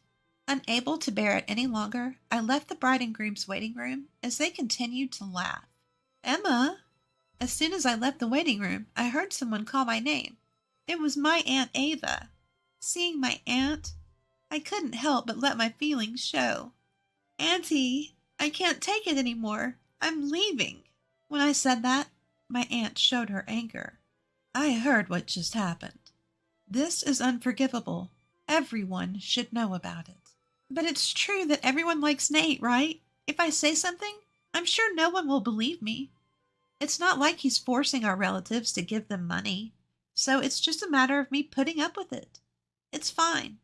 Unable to bear it any longer, I left the bride and groom's waiting room as they continued to laugh. "Emma!" As soon as I left the waiting room, I heard someone call my name. It was my Aunt Ava. Seeing my aunt, I couldn't help but let my feelings show. "Auntie, I can't take it anymore. I'm leaving." When I said that, my aunt showed her anger. "I heard what just happened. This is unforgivable. Everyone should know about it." "But it's true that everyone likes Nate, right? If I say something, I'm sure no one will believe me. It's not like he's forcing our relatives to give them money, so it's just a matter of me putting up with it. It's fine.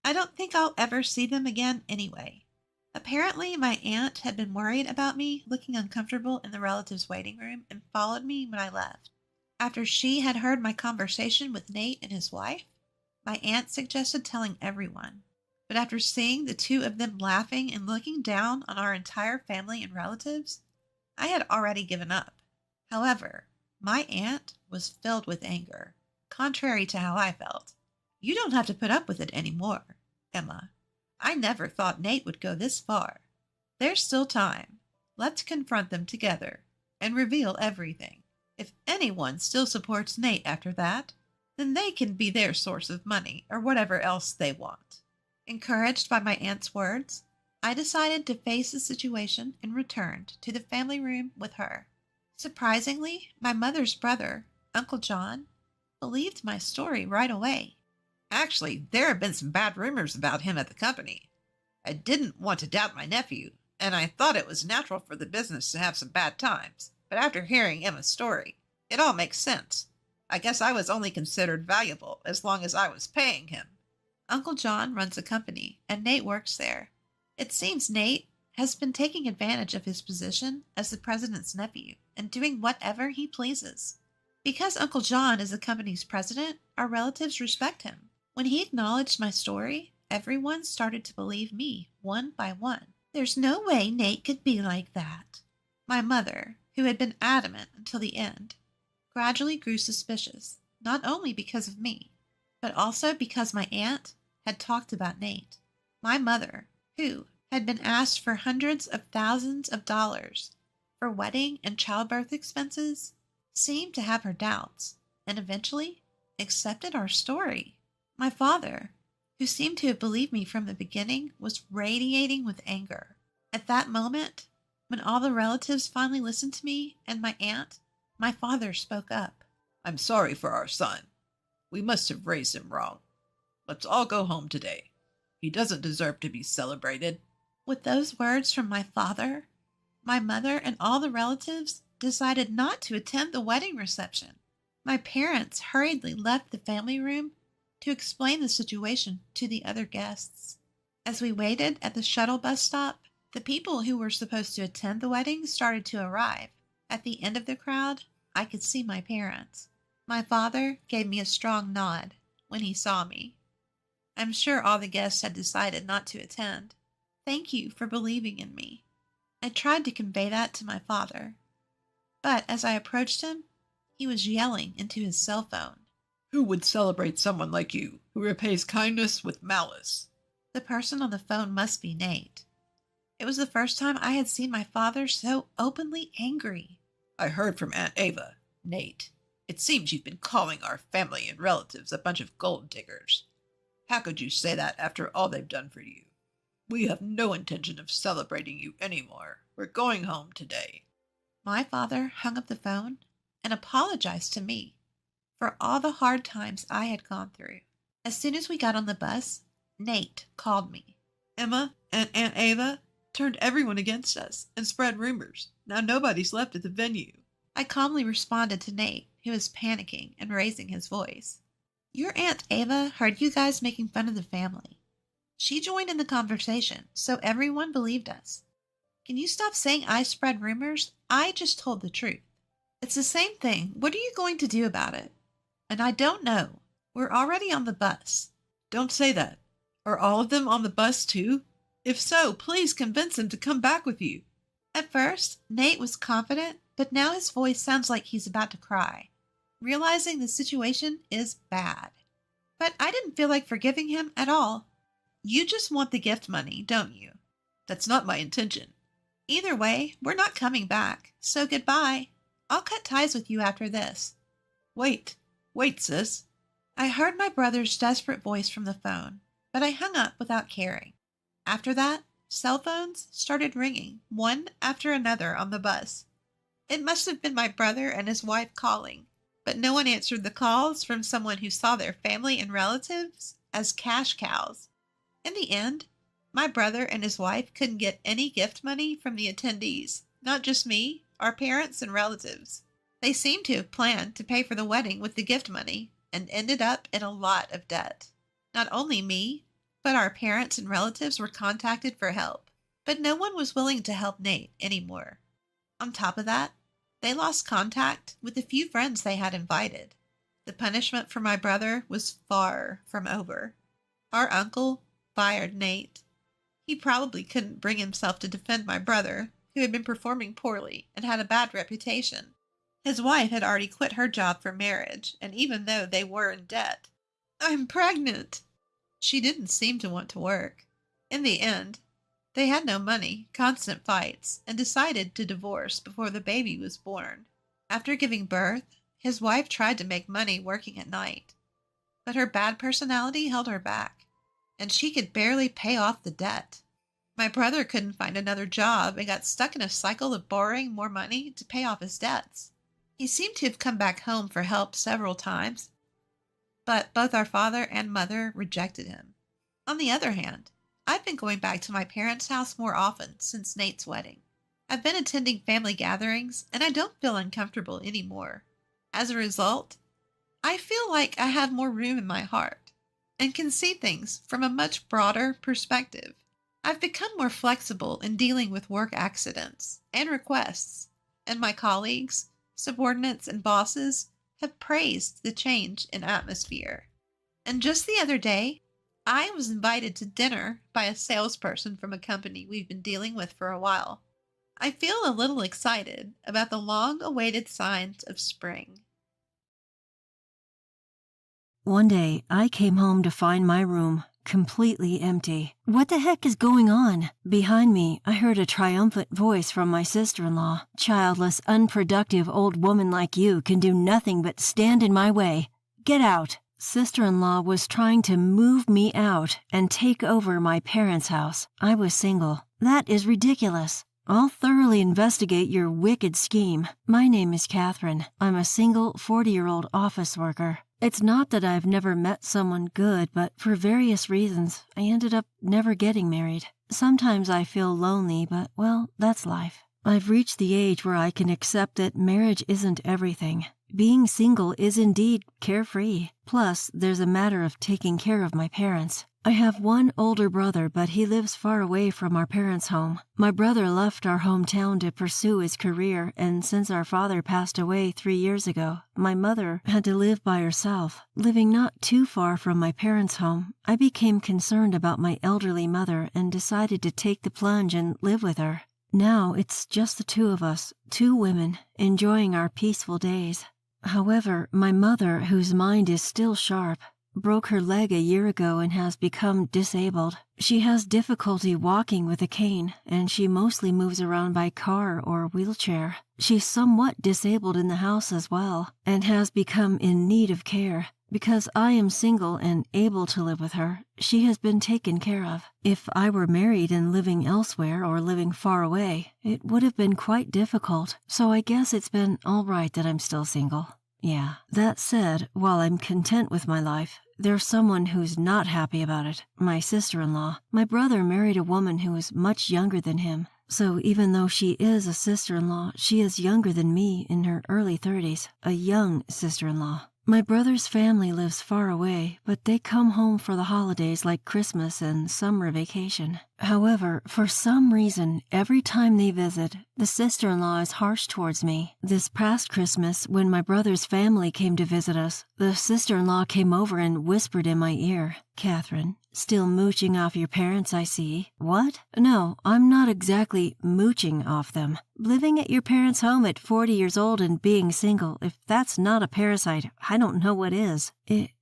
I don't think I'll ever see them again anyway." Apparently, my aunt had been worried about me looking uncomfortable in the relatives' waiting room and followed me when I left. After she had heard my conversation with Nate and his wife, my aunt suggested telling everyone. But after seeing the two of them laughing and looking down on our entire family and relatives, I had already given up. However, my aunt was filled with anger, contrary to how I felt. "You don't have to put up with it anymore, Emma. I never thought Nate would go this far. There's still time. Let's confront them together and reveal everything. If anyone still supports Nate after that, then they can be their source of money or whatever else they want." Encouraged by my aunt's words, I decided to face the situation and returned to the family room with her. Surprisingly, my mother's brother, Uncle John, believed my story right away. "Actually, there have been some bad rumors about him at the company. I didn't want to doubt my nephew, and I thought it was natural for the business to have some bad times. But after hearing Emma's story, it all makes sense. I guess I was only considered valuable as long as I was paying him." Uncle John runs a company, and Nate works there. It seems Nate has been taking advantage of his position as the president's nephew and doing whatever he pleases. Because Uncle John is the company's president, our relatives respect him. When he acknowledged my story, everyone started to believe me one by one. "There's no way Nate could be like that." My mother, who had been adamant until the end, gradually grew suspicious, not only because of me, but also because my aunt had talked about Nate. My mother, who had been asked for hundreds of thousands of dollars for wedding and childbirth expenses, seemed to have her doubts and eventually accepted our story. My father, who seemed to have believed me from the beginning, was radiating with anger. At that moment, when all the relatives finally listened to me and my aunt, my father spoke up. "I'm sorry for our son. We must have raised him wrong. Let's all go home today. He doesn't deserve to be celebrated." With those words from my father, my mother and all the relatives decided not to attend the wedding reception. My parents hurriedly left the family room to explain the situation to the other guests. As we waited at the shuttle bus stop, the people who were supposed to attend the wedding started to arrive. At the end of the crowd, I could see my parents. My father gave me a strong nod when he saw me. I'm sure all the guests had decided not to attend. Thank you for believing in me. I tried to convey that to my father, but as I approached him, he was yelling into his cell phone. Who would celebrate someone like you, who repays kindness with malice? The person on the phone must be Nate. It was the first time I had seen my father so openly angry. I heard from Aunt Ava. Nate, it seems you've been calling our family and relatives a bunch of gold diggers. How could you say that after all they've done for you? We have no intention of celebrating you anymore. We're going home today. My father hung up the phone and apologized to me for all the hard times I had gone through. As soon as we got on the bus, Nate called me. Emma and Aunt Ava turned everyone against us and spread rumors. Now nobody's left at the venue. I calmly responded to Nate, who was panicking and raising his voice. Your Aunt Ava heard you guys making fun of the family. She joined in the conversation, so everyone believed us. Can you stop saying I spread rumors? I just told the truth. It's the same thing. What are you going to do about it? And I don't know. We're already on the bus. Don't say that. Are all of them on the bus too? If so, please convince them to come back with you. At first, Nate was confident, but now his voice sounds like he's about to cry, realizing the situation is bad. But I didn't feel like forgiving him at all. You just want the gift money, don't you? That's not my intention. Either way, we're not coming back, so goodbye. I'll cut ties with you after this. Wait, sis. I heard my brother's desperate voice from the phone, but I hung up without caring. After that, cell phones started ringing, one after another on the bus. It must have been my brother and his wife calling, but no one answered the calls from someone who saw their family and relatives as cash cows. In the end, my brother and his wife couldn't get any gift money from the attendees, not just me, our parents and relatives. They seemed to have planned to pay for the wedding with the gift money and ended up in a lot of debt. Not only me, but our parents and relatives were contacted for help, but no one was willing to help Nate anymore. On top of that, they lost contact with the few friends they had invited. The punishment for my brother was far from over. Our uncle fired Nate. He probably couldn't bring himself to defend my brother, who had been performing poorly and had a bad reputation. His wife had already quit her job for marriage, and even though they were in debt, I'm pregnant. She didn't seem to want to work. In the end, they had no money, constant fights, and decided to divorce before the baby was born. After giving birth, his wife tried to make money working at night, but her bad personality held her back, and she could barely pay off the debt. My brother couldn't find another job and got stuck in a cycle of borrowing more money to pay off his debts. He seemed to have come back home for help several times, but both our father and mother rejected him. On the other hand, I've been going back to my parents' house more often since Nate's wedding. I've been attending family gatherings, and I don't feel uncomfortable anymore. As a result, I feel like I have more room in my heart and can see things from a much broader perspective. I've become more flexible in dealing with work accidents and requests, and my colleagues, subordinates, and bosses have praised the change in atmosphere. And just the other day, I was invited to dinner by a salesperson from a company we've been dealing with for a while. I feel a little excited about the long-awaited signs of spring. One day, I came home to find my room completely empty. What the heck is going on? Behind me, I heard a triumphant voice from my sister-in-law. Childless, unproductive old woman like you can do nothing but stand in my way. Get out. Sister-in-law was trying to move me out and take over my parents' house. I was single. That is ridiculous. I'll thoroughly investigate your wicked scheme. My name is Catherine. I'm a single 40-year-old office worker. It's not that I've never met someone good, but for various reasons, I ended up never getting married. Sometimes I feel lonely, but, well, that's life. I've reached the age where I can accept that marriage isn't everything. Being single is indeed carefree. Plus, there's a matter of taking care of my parents. I have one older brother, but he lives far away from our parents' home. My brother left our hometown to pursue his career, and since our father passed away 3 years ago, my mother had to live by herself. Living not too far from my parents' home, I became concerned about my elderly mother and decided to take the plunge and live with her. Now it's just the two of us, 2 women, enjoying our peaceful days. However, my mother, whose mind is still sharp, broke her leg a year ago and has become disabled. She has difficulty walking with a cane, and she mostly moves around by car or wheelchair. She's somewhat disabled in the house as well, and has become in need of care. Because I am single and able to live with her, she has been taken care of. If I were married and living elsewhere or living far away, it would have been quite difficult, so I guess it's been all right that I'm still single. Yeah. That said, while I'm content with my life, there's someone who's not happy about it. My sister-in-law. My brother married a woman who is much younger than him. So even though she is a sister-in-law, she is younger than me in her early 30s. A young sister-in-law. My brother's family lives far away, but they come home for the holidays like Christmas and summer vacation. However, for some reason, every time they visit, the sister-in-law is harsh towards me. This past Christmas, when my brother's family came to visit us, the sister-in-law came over and whispered in my ear, "Catherine, still mooching off your parents, I see." What? No, I'm not exactly mooching off them. Living at your parents' home at 40 years old and being single, if that's not a parasite, I don't know what is.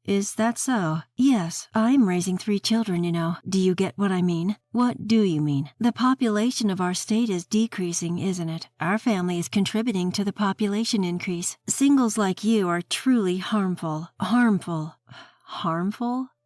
Is that so? Yes, I'm raising 3 children, you know. Do you get what I mean? What do you mean? The population of our state is decreasing, isn't it? Our family is contributing to the population increase. Singles like you are truly harmful. Harmful?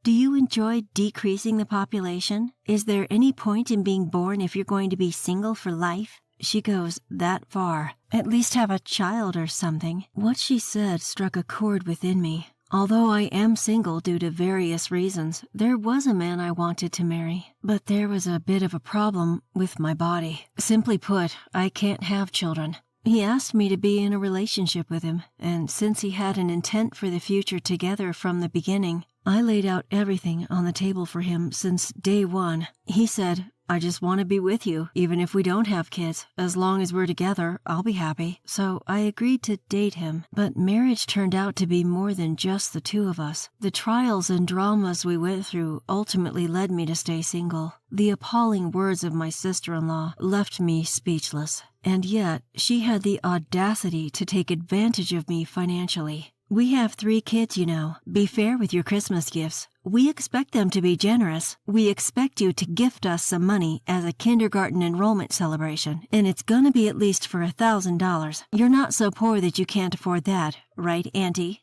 Do you enjoy decreasing the population? Is there any point in being born if you're going to be single for life? She goes that far. At least have a child or something. What she said struck a chord within me. Although I am single due to various reasons, there was a man I wanted to marry. But there was a bit of a problem with my body. Simply put, I can't have children. He asked me to be in a relationship with him, and since he had an intent for the future together from the beginning, I laid out everything on the table for him since day one. He said, "I just want to be with you, even if we don't have kids. As long as we're together, I'll be happy." So I agreed to date him. But marriage turned out to be more than just the 2 of us. The trials and dramas we went through ultimately led me to stay single. The appalling words of my sister-in-law left me speechless. And yet, she had the audacity to take advantage of me financially. We have 3 kids, you know. Be fair with your Christmas gifts. We expect them to be generous. We expect you to gift us some money as a kindergarten enrollment celebration, and it's gonna be at least for $1,000. You're not so poor that you can't afford that, right, Auntie?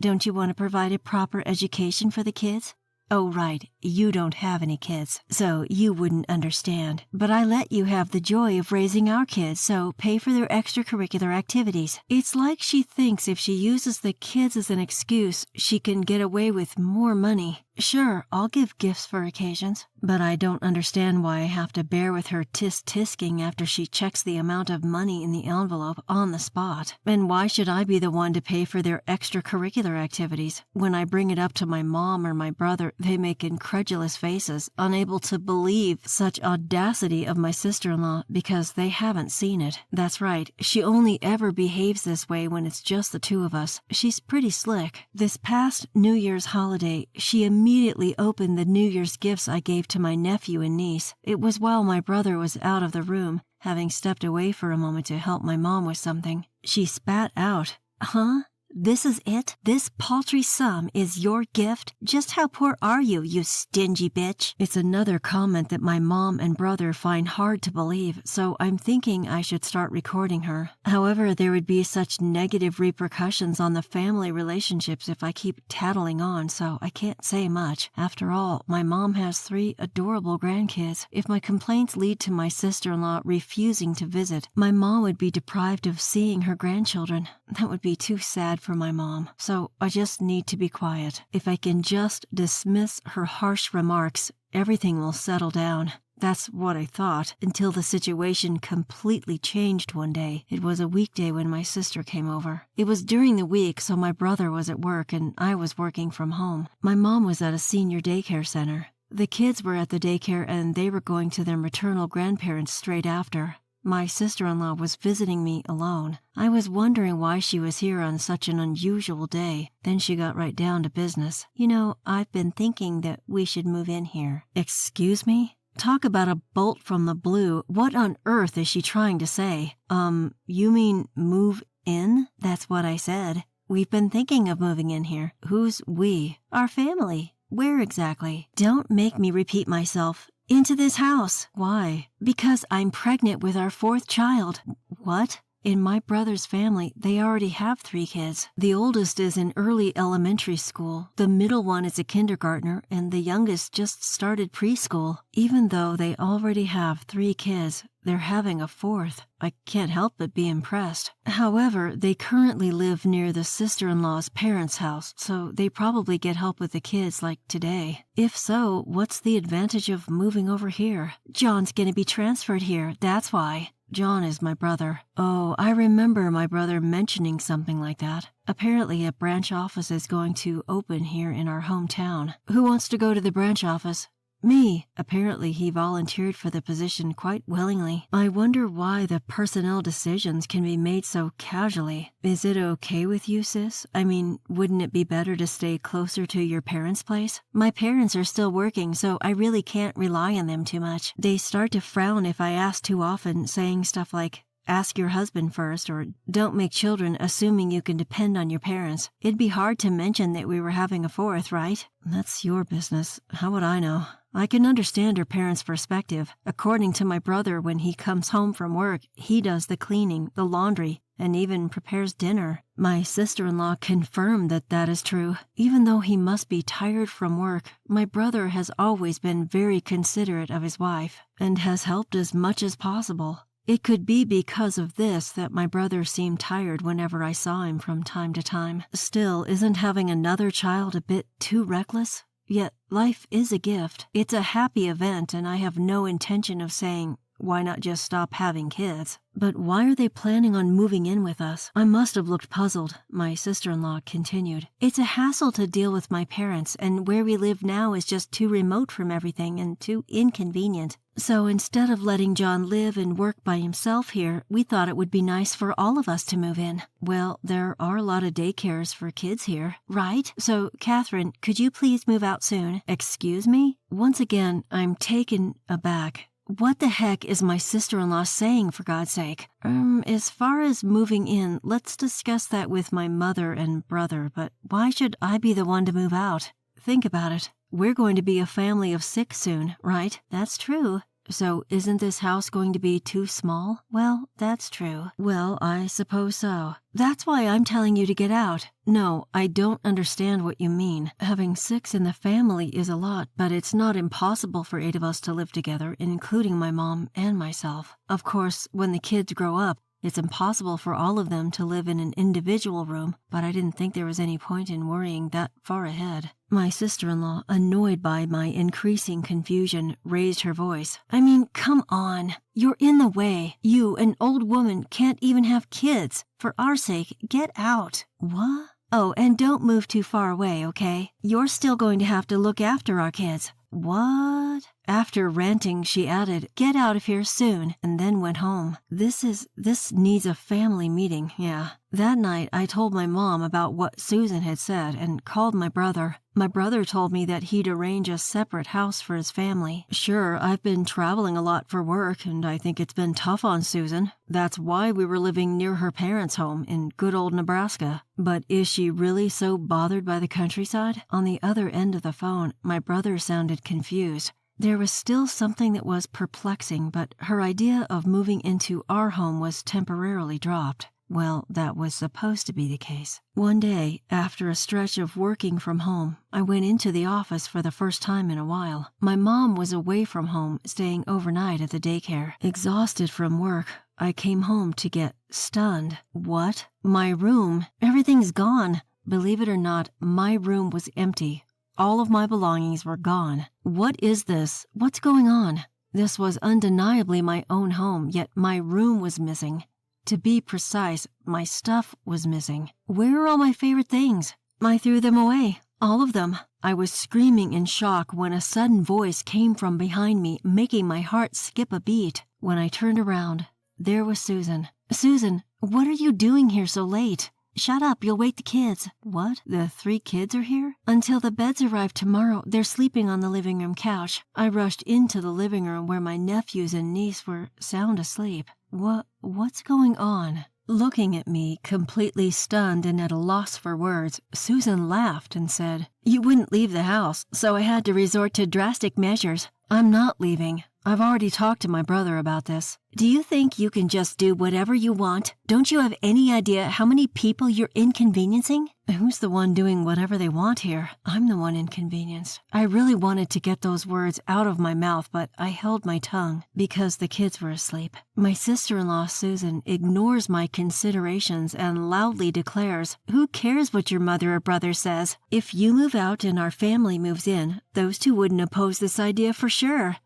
Don't you want to provide a proper education for the kids? Oh, right, you don't have any kids, so you wouldn't understand. But I let you have the joy of raising our kids, so pay for their extracurricular activities. It's like she thinks if she uses the kids as an excuse, she can get away with more money. Sure, I'll give gifts for occasions, but I don't understand why I have to bear with her tisk-tisking after she checks the amount of money in the envelope on the spot. And why should I be the one to pay for their extracurricular activities? When I bring it up to my mom or my brother, they make incredulous faces, unable to believe such audacity of my sister-in-law because they haven't seen it. That's right, she only ever behaves this way when it's just the 2 of us. She's pretty slick. This past New Year's holiday, she immediately opened the New Year's gifts I gave to my nephew and niece. It was while my brother was out of the room, having stepped away for a moment to help my mom with something. She spat out, "Huh? This is it? This paltry sum is your gift? Just how poor are you, you stingy bitch?" It's another comment that my mom and brother find hard to believe, so I'm thinking I should start recording her. However, there would be such negative repercussions on the family relationships if I keep tattling on, so I can't say much. After all, my mom has 3 adorable grandkids. If my complaints lead to my sister-in-law refusing to visit, my mom would be deprived of seeing her grandchildren. That would be too sad for my mom, so I just need to be quiet. If I can just dismiss her harsh remarks, everything will settle down. That's what I thought, until the situation completely changed one day. It was a weekday when my sister came over. It was during the week, so my brother was at work and I was working from home. My mom was at a senior daycare center. The kids were at the daycare and they were going to their maternal grandparents straight after. My sister-in-law was visiting me alone. I was wondering why she was here on such an unusual day. Then she got right down to business. You know, I've been thinking that we should move in here. Excuse me? Talk about a bolt from the blue. What on earth is she trying to say? You mean move in? That's what I said. We've been thinking of moving in here. Who's we? Our family. Where exactly? Don't make me repeat myself. Into this house. Why? Because I'm pregnant with our 4th child. What? In my brother's family, they already have 3 kids. The oldest is in early elementary school, the middle one is a kindergartner, and the youngest just started preschool. Even though they already have 3 kids, they're having a 4th. I can't help but be impressed. However, they currently live near the sister-in-law's parents' house, so they probably get help with the kids like today. If so, what's the advantage of moving over here? John's gonna be transferred here, that's why. John is my brother. Oh, I remember my brother mentioning something like that. Apparently a branch office is going to open here in our hometown. Who wants to go to the branch office? Me. Apparently he volunteered for the position quite willingly. I wonder why the personnel decisions can be made so casually. Is it okay with you, sis? I mean, wouldn't it be better to stay closer to your parents' place? My parents are still working, so I really can't rely on them too much. They start to frown if I ask too often, saying stuff like, ask your husband first, or don't make children assuming you can depend on your parents. It'd be hard to mention that we were having a 4th, right? That's your business. How would I know? I can understand her parents' perspective. According to my brother, when he comes home from work, he does the cleaning, the laundry, and even prepares dinner. My sister-in-law confirmed that that is true. Even though he must be tired from work, my brother has always been very considerate of his wife and has helped as much as possible. It could be because of this that my brother seemed tired whenever I saw him from time to time. Still, isn't having another child a bit too reckless? Yet, life is a gift. It's a happy event, and I have no intention of saying, why not just stop having kids? But why are they planning on moving in with us? I must have looked puzzled. My sister-in-law continued. It's a hassle to deal with my parents, and where we live now is just too remote from everything and too inconvenient. So instead of letting John live and work by himself here, we thought it would be nice for all of us to move in. Well, there are a lot of daycares for kids here, right? So, Catherine, could you please move out soon? Excuse me? Once again, I'm taken aback. What the heck is my sister-in-law saying, for God's sake? As far as moving in, let's discuss that with my mother and brother, but why should I be the one to move out? Think about it. We're going to be a family of 6 soon, right? That's true. So isn't this house going to be too small? Well, that's true. Well, I suppose so. That's why I'm telling you to get out. No, I don't understand what you mean. Having 6 in the family is a lot, but it's not impossible for 8 of us to live together, including my mom and myself. Of course, when the kids grow up, it's impossible for all of them to live in an individual room, but I didn't think there was any point in worrying that far ahead. My sister-in-law, annoyed by my increasing confusion, raised her voice. I mean, come on. You're in the way. You, an old woman, can't even have kids. For our sake, get out. What? Oh, and don't move too far away, okay? You're still going to have to look after our kids. What? After ranting, she added, get out of here soon, and then went home. This needs a family meeting, yeah. That night, I told my mom about what Susan had said and called my brother. My brother told me that he'd arrange a separate house for his family. Sure, I've been traveling a lot for work, and I think it's been tough on Susan. That's why we were living near her parents' home in good old Nebraska. But is she really so bothered by the countryside? On the other end of the phone, my brother sounded confused. There was still something that was perplexing, but her idea of moving into our home was temporarily dropped. Well, that was supposed to be the case. One day, after a stretch of working from home, I went into the office for the first time in a while. My mom was away from home, staying overnight at the daycare. Exhausted from work, I came home to get stunned. What? My room? Everything's gone. Believe it or not, my room was empty. All of my belongings were gone. What is this? What's going on? This was undeniably my own home, yet my room was missing. To be precise, my stuff was missing. Where are all my favorite things? I threw them away, all of them. I was screaming in shock when a sudden voice came from behind me, making my heart skip a beat. When I turned around, there was Susan. Susan, what are you doing here so late? Shut up, you'll wake the kids. What? The 3 kids are here? Until the beds arrive tomorrow, they're sleeping on the living room couch. I rushed into the living room where my nephews and niece were sound asleep. What's going on? Looking at me, completely stunned and at a loss for words, Susan laughed and said, "You wouldn't leave the house, so I had to resort to drastic measures. I'm not leaving. I've already talked to my brother about this. Do you think you can just do whatever you want? Don't you have any idea how many people you're inconveniencing?" Who's the one doing whatever they want here? I'm the one inconvenienced. I really wanted to get those words out of my mouth, but I held my tongue because the kids were asleep. My sister-in-law, Susan, ignores my considerations and loudly declares, "Who cares what your mother or brother says? If you move out and our family moves in, those 2 wouldn't oppose this idea for sure."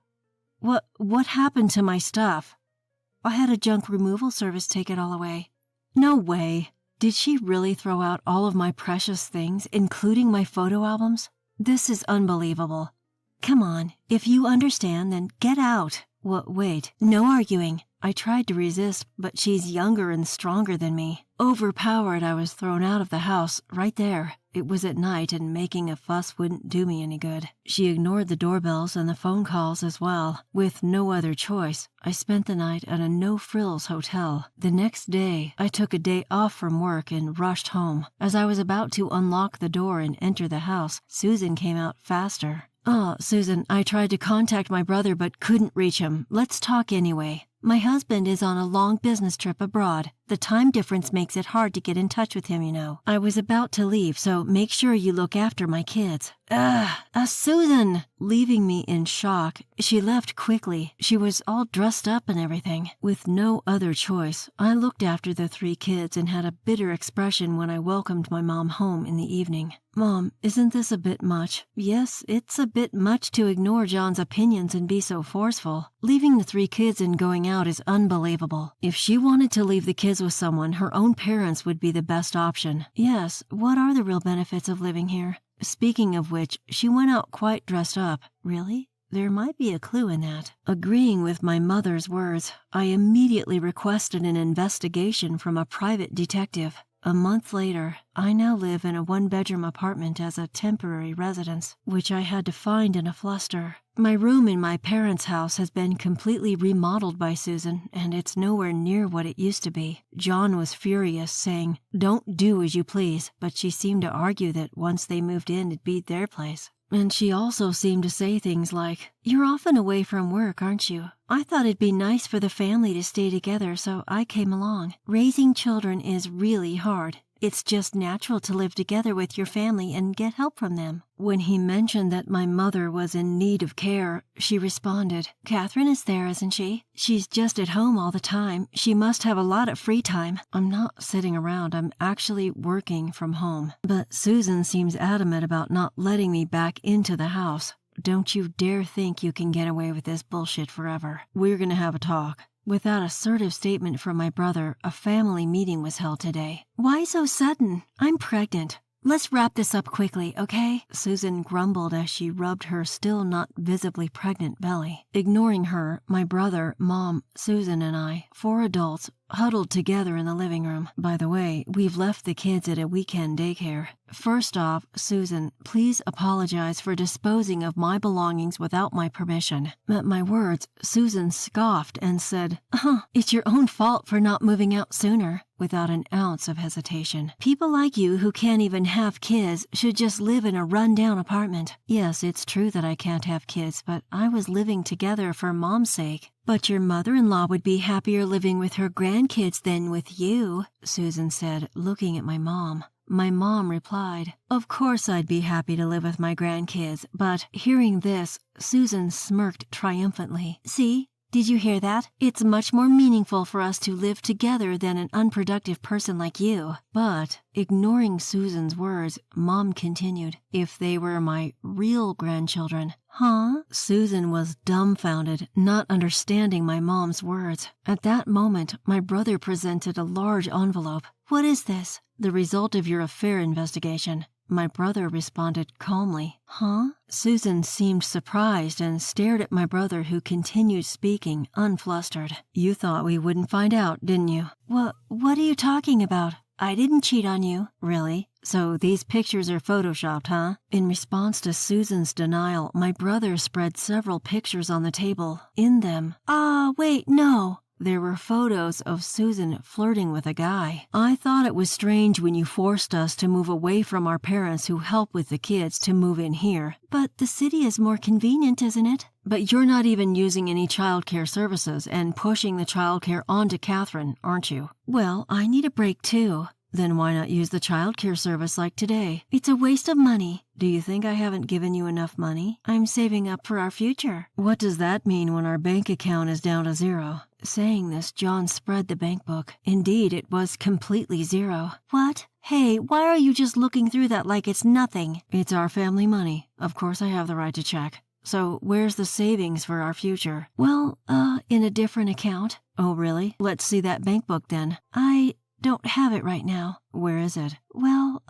What happened to my stuff? I had a junk removal service take it all away. No way. Did she really throw out all of my precious things, including my photo albums? This is unbelievable. Come on, if you understand, then get out. Wait, no arguing. I tried to resist, but she's younger and stronger than me. Overpowered, I was thrown out of the house, right there. It was at night, and making a fuss wouldn't do me any good. She ignored the doorbells and the phone calls as well. With no other choice, I spent the night at a no-frills hotel. The next day, I took a day off from work and rushed home. As I was about to unlock the door and enter the house, Susan came out faster. "Oh, Susan, I tried to contact my brother but couldn't reach him. Let's talk anyway. My husband is on a long business trip abroad. The time difference makes it hard to get in touch with him, you know. I was about to leave, so make sure you look after my kids." Susan! Leaving me in shock, she left quickly. She was all dressed up and everything. With no other choice, I looked after the 3 kids and had a bitter expression when I welcomed my mom home in the evening. "Mom, isn't this a bit much?" "Yes, it's a bit much to ignore John's opinions and be so forceful. Leaving the 3 kids and going out is unbelievable. If she wanted to leave the kids with someone, her own parents would be the best option." "Yes, what are the real benefits of living here?" Speaking of which, she went out quite dressed up. Really? There might be a clue in that. Agreeing with my mother's words, I immediately requested an investigation from a private detective. A month later, I now live in a 1-bedroom apartment as a temporary residence, which I had to find in a fluster. My room in my parents' house has been completely remodeled by Susan, and it's nowhere near what it used to be. John was furious, saying, "Don't do as you please," but she seemed to argue that once they moved in, it'd be their place. And she also seemed to say things like, "You're often away from work, aren't you? I thought it'd be nice for the family to stay together, so I came along. Raising children is really hard. It's just natural to live together with your family and get help from them." When he mentioned that my mother was in need of care, she responded, "Catherine is there, isn't she? She's just at home all the time. She must have a lot of free time." I'm not sitting around. I'm actually working from home. But Susan seems adamant about not letting me back into the house. Don't you dare think you can get away with this bullshit forever. We're gonna have a talk. With that assertive statement from my brother, a family meeting was held today. "Why so sudden? I'm pregnant. Let's wrap this up quickly, okay?" Susan grumbled as she rubbed her still not visibly pregnant belly. Ignoring her, my brother, Mom, Susan, and I, 4 adults, huddled together in the living room. By the way, we've left the kids at a weekend daycare. First off, Susan, please apologize for disposing of my belongings without my permission. At my words, Susan scoffed and said, "It's your own fault for not moving out sooner," without an ounce of hesitation. "People like you who can't even have kids should just live in a run-down apartment." Yes, it's true that I can't have kids, but I was living together for Mom's sake. "But your mother-in-law would be happier living with her grandkids than with you," Susan said, looking at my mom. My mom replied, "Of course I'd be happy to live with my grandkids," but hearing this, Susan smirked triumphantly. "See? Did you hear that? It's much more meaningful for us to live together than an unproductive person like you." But, ignoring Susan's words, Mom continued, "If they were my real grandchildren, Huh? Susan was dumbfounded, not understanding my mom's words. At that moment, my brother presented a large envelope. What is this? The result of your affair investigation. My brother responded calmly. Huh? Susan seemed surprised and stared at my brother, who continued speaking, unflustered. You thought we wouldn't find out, didn't you? What are you talking about? I didn't cheat on you. Really? So these pictures are photoshopped, huh? In response to Susan's denial, my brother spread several pictures on the table. In them, wait, no. There were photos of Susan flirting with a guy. I thought it was strange when you forced us to move away from our parents who help with the kids to move in here. But the city is more convenient, isn't it? But you're not even using any childcare services and pushing the childcare onto Catherine, aren't you? Well, I need a break too. Then why not use the childcare service like today? It's a waste of money. Do you think I haven't given you enough money? I'm saving up for our future. What does that mean when our bank account is down to zero? Saying this, John spread the bank book. Indeed, it was completely zero. What? Hey, why are you just looking through that like it's nothing? It's our family money. Of course I have the right to check. So where's the savings for our future? Well, in a different account. Oh, really? Let's see that bank book then. I don't have it right now. Where is it? Well,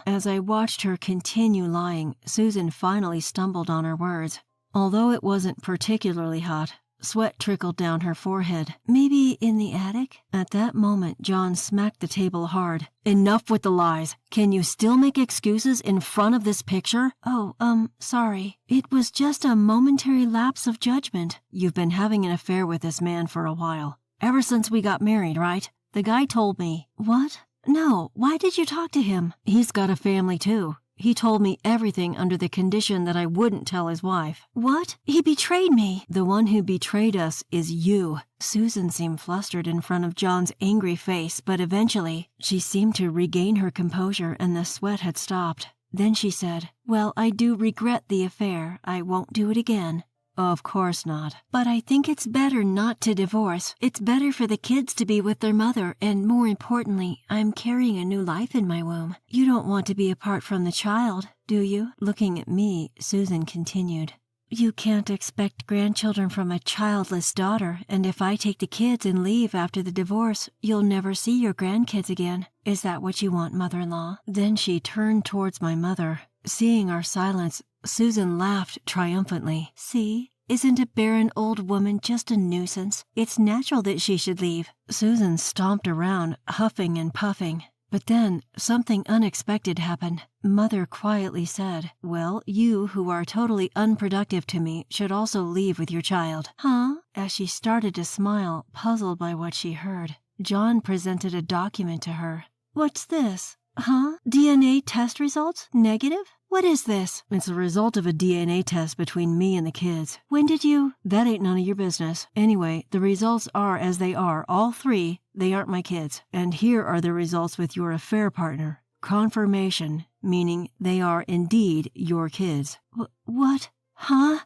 As I watched her continue lying, Susan finally stumbled on her words. Although it wasn't particularly hot, sweat trickled down her forehead. Maybe in the attic? At that moment, John smacked the table hard. Enough with the lies. Can you still make excuses in front of this picture? Oh, sorry. It was just a momentary lapse of judgment. You've been having an affair with this man for a while. Ever since we got married, right? The guy told me. What? No, why did you talk to him? He's got a family too. He told me everything under the condition that I wouldn't tell his wife. What? He betrayed me. The one who betrayed us is you. Susan seemed flustered in front of John's angry face, but eventually she seemed to regain her composure and the sweat had stopped. Then she said, Well, I do regret the affair. I won't do it again. Of course not. But I think it's better not to divorce. It's better for the kids to be with their mother, and more importantly, I'm carrying a new life in my womb. You don't want to be apart from the child, do you? Looking at me, Susan continued. You can't expect grandchildren from a childless daughter, and if I take the kids and leave after the divorce, you'll never see your grandkids again. Is that what you want, mother-in-law? Then she turned towards my mother. Seeing our silence, Susan laughed triumphantly. See? Isn't a barren old woman just a nuisance? It's natural that she should leave. Susan stomped around, huffing and puffing. But then, something unexpected happened. Mother quietly said, Well, you who are totally unproductive to me should also leave with your child. Huh? As she started to smile, puzzled by what she heard, John presented a document to her. What's this? Huh? DNA test results? Negative? What is this? It's the result of a DNA test between me and the kids. When did you? That ain't none of your business. Anyway, the results are as they are, all three. They aren't my kids. And here are the results with your affair partner. Confirmation, meaning they are indeed your kids. What? Huh?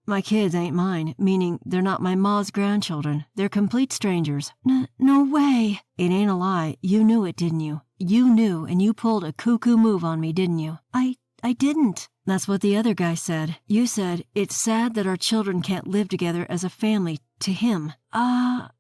My kids ain't mine, meaning they're not my ma's grandchildren. They're complete strangers. No way. It ain't a lie. You knew it, didn't you? You knew, and you pulled a cuckoo move on me, didn't you? I didn't. That's what the other guy said. You said, it's sad that our children can't live together as a family, to him.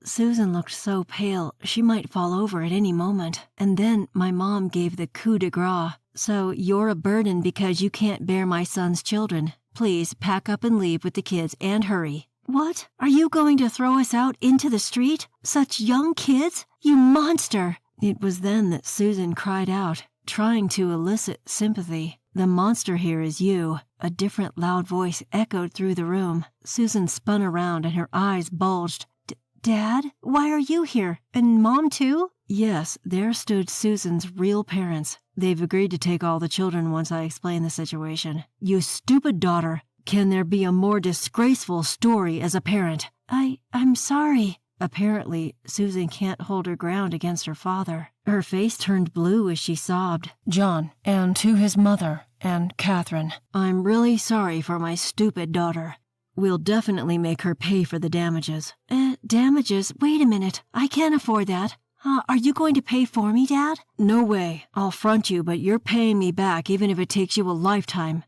Susan looked so pale, she might fall over at any moment. And then my mom gave the coup de grace. So you're a burden because you can't bear my son's children. Please pack up and leave with the kids and hurry. What? Are you going to throw us out into the street? Such young kids? You monster! It was then that Susan cried out, trying to elicit sympathy. The monster here is you. A different loud voice echoed through the room. Susan spun around and her eyes bulged. Dad? Why are you here? And Mom too? Yes, there stood Susan's real parents. They've agreed to take all the children once I explain the situation. You stupid daughter! Can there be a more disgraceful story as a parent? I'm sorry. Apparently, Susan can't hold her ground against her father. Her face turned blue as she sobbed. John, and to his mother, and Catherine, I'm really sorry for my stupid daughter. We'll definitely make her pay for the damages. Damages? Wait a minute. I can't afford that. Are you going to pay for me, Dad? No way. I'll front you, but you're paying me back even if it takes you a lifetime.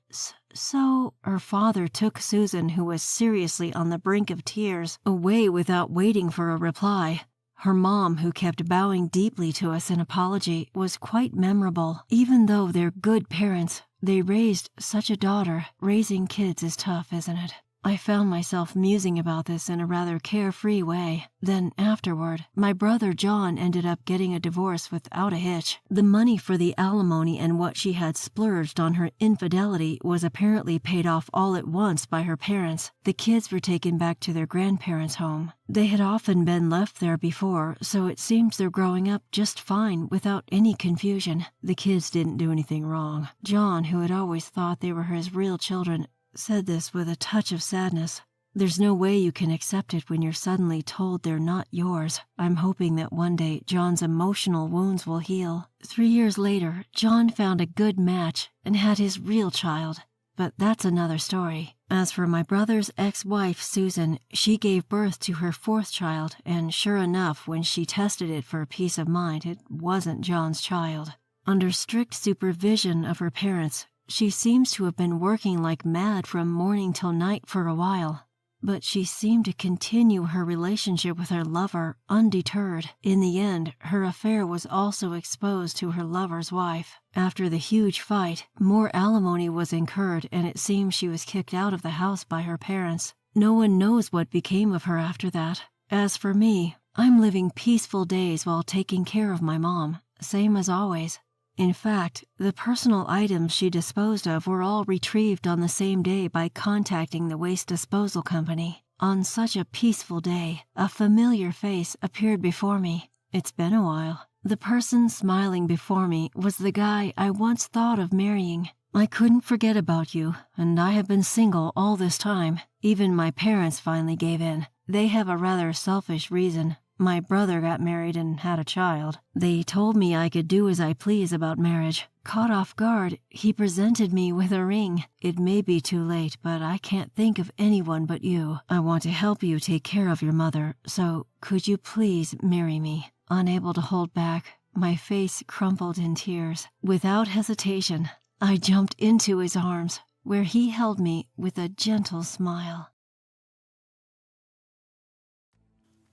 So her father took Susan, who was seriously on the brink of tears, away without waiting for a reply. Her mom, who kept bowing deeply to us in apology, was quite memorable. Even though they're good parents, they raised such a daughter. Raising kids is tough, isn't it? I found myself musing about this in a rather carefree way. Then afterward, my brother John ended up getting a divorce without a hitch. The money for the alimony and what she had splurged on her infidelity was apparently paid off all at once by her parents. The kids were taken back to their grandparents' home. They had often been left there before, so it seems they're growing up just fine without any confusion. The kids didn't do anything wrong. John, who had always thought they were his real children, said this with a touch of sadness. There's no way you can accept it when you're suddenly told they're not yours. I'm hoping that one day John's emotional wounds will heal. 3 years later, John found a good match and had his real child. But that's another story. As for my brother's ex-wife, Susan, she gave birth to her 4th child, and sure enough, when she tested it for peace of mind, it wasn't John's child. Under strict supervision of her parents, she seems to have been working like mad from morning till night for a while, but she seemed to continue her relationship with her lover undeterred. In the end, her affair was also exposed to her lover's wife. After the huge fight, more alimony was incurred, and it seems she was kicked out of the house by her parents. No one knows what became of her after that. As for me, I'm living peaceful days while taking care of my mom, same as always. In fact, the personal items she disposed of were all retrieved on the same day by contacting the waste disposal company. On such a peaceful day, a familiar face appeared before me. It's been a while. The person smiling before me was the guy I once thought of marrying. I couldn't forget about you, and I have been single all this time. Even my parents finally gave in. They have a rather selfish reason. My brother got married and had a child. They told me I could do as I please about marriage. Caught off guard, he presented me with a ring. It may be too late, but I can't think of anyone but you. I want to help you take care of your mother, so could you please marry me? Unable to hold back, my face crumpled in tears. Without hesitation, I jumped into his arms, where he held me with a gentle smile.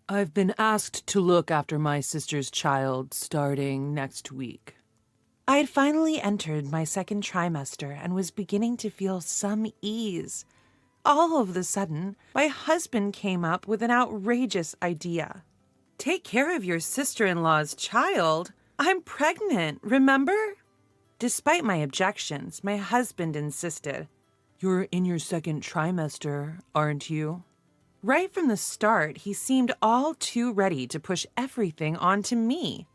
I've been asked to look after my sister's child starting next week. I had finally entered my 2nd trimester and was beginning to feel some ease. All of a sudden, my husband came up with an outrageous idea. Take care of your sister-in-law's child? I'm pregnant, remember? Despite my objections, my husband insisted. You're in your 2nd trimester, aren't you? Right from the start, he seemed all too ready to push everything onto me.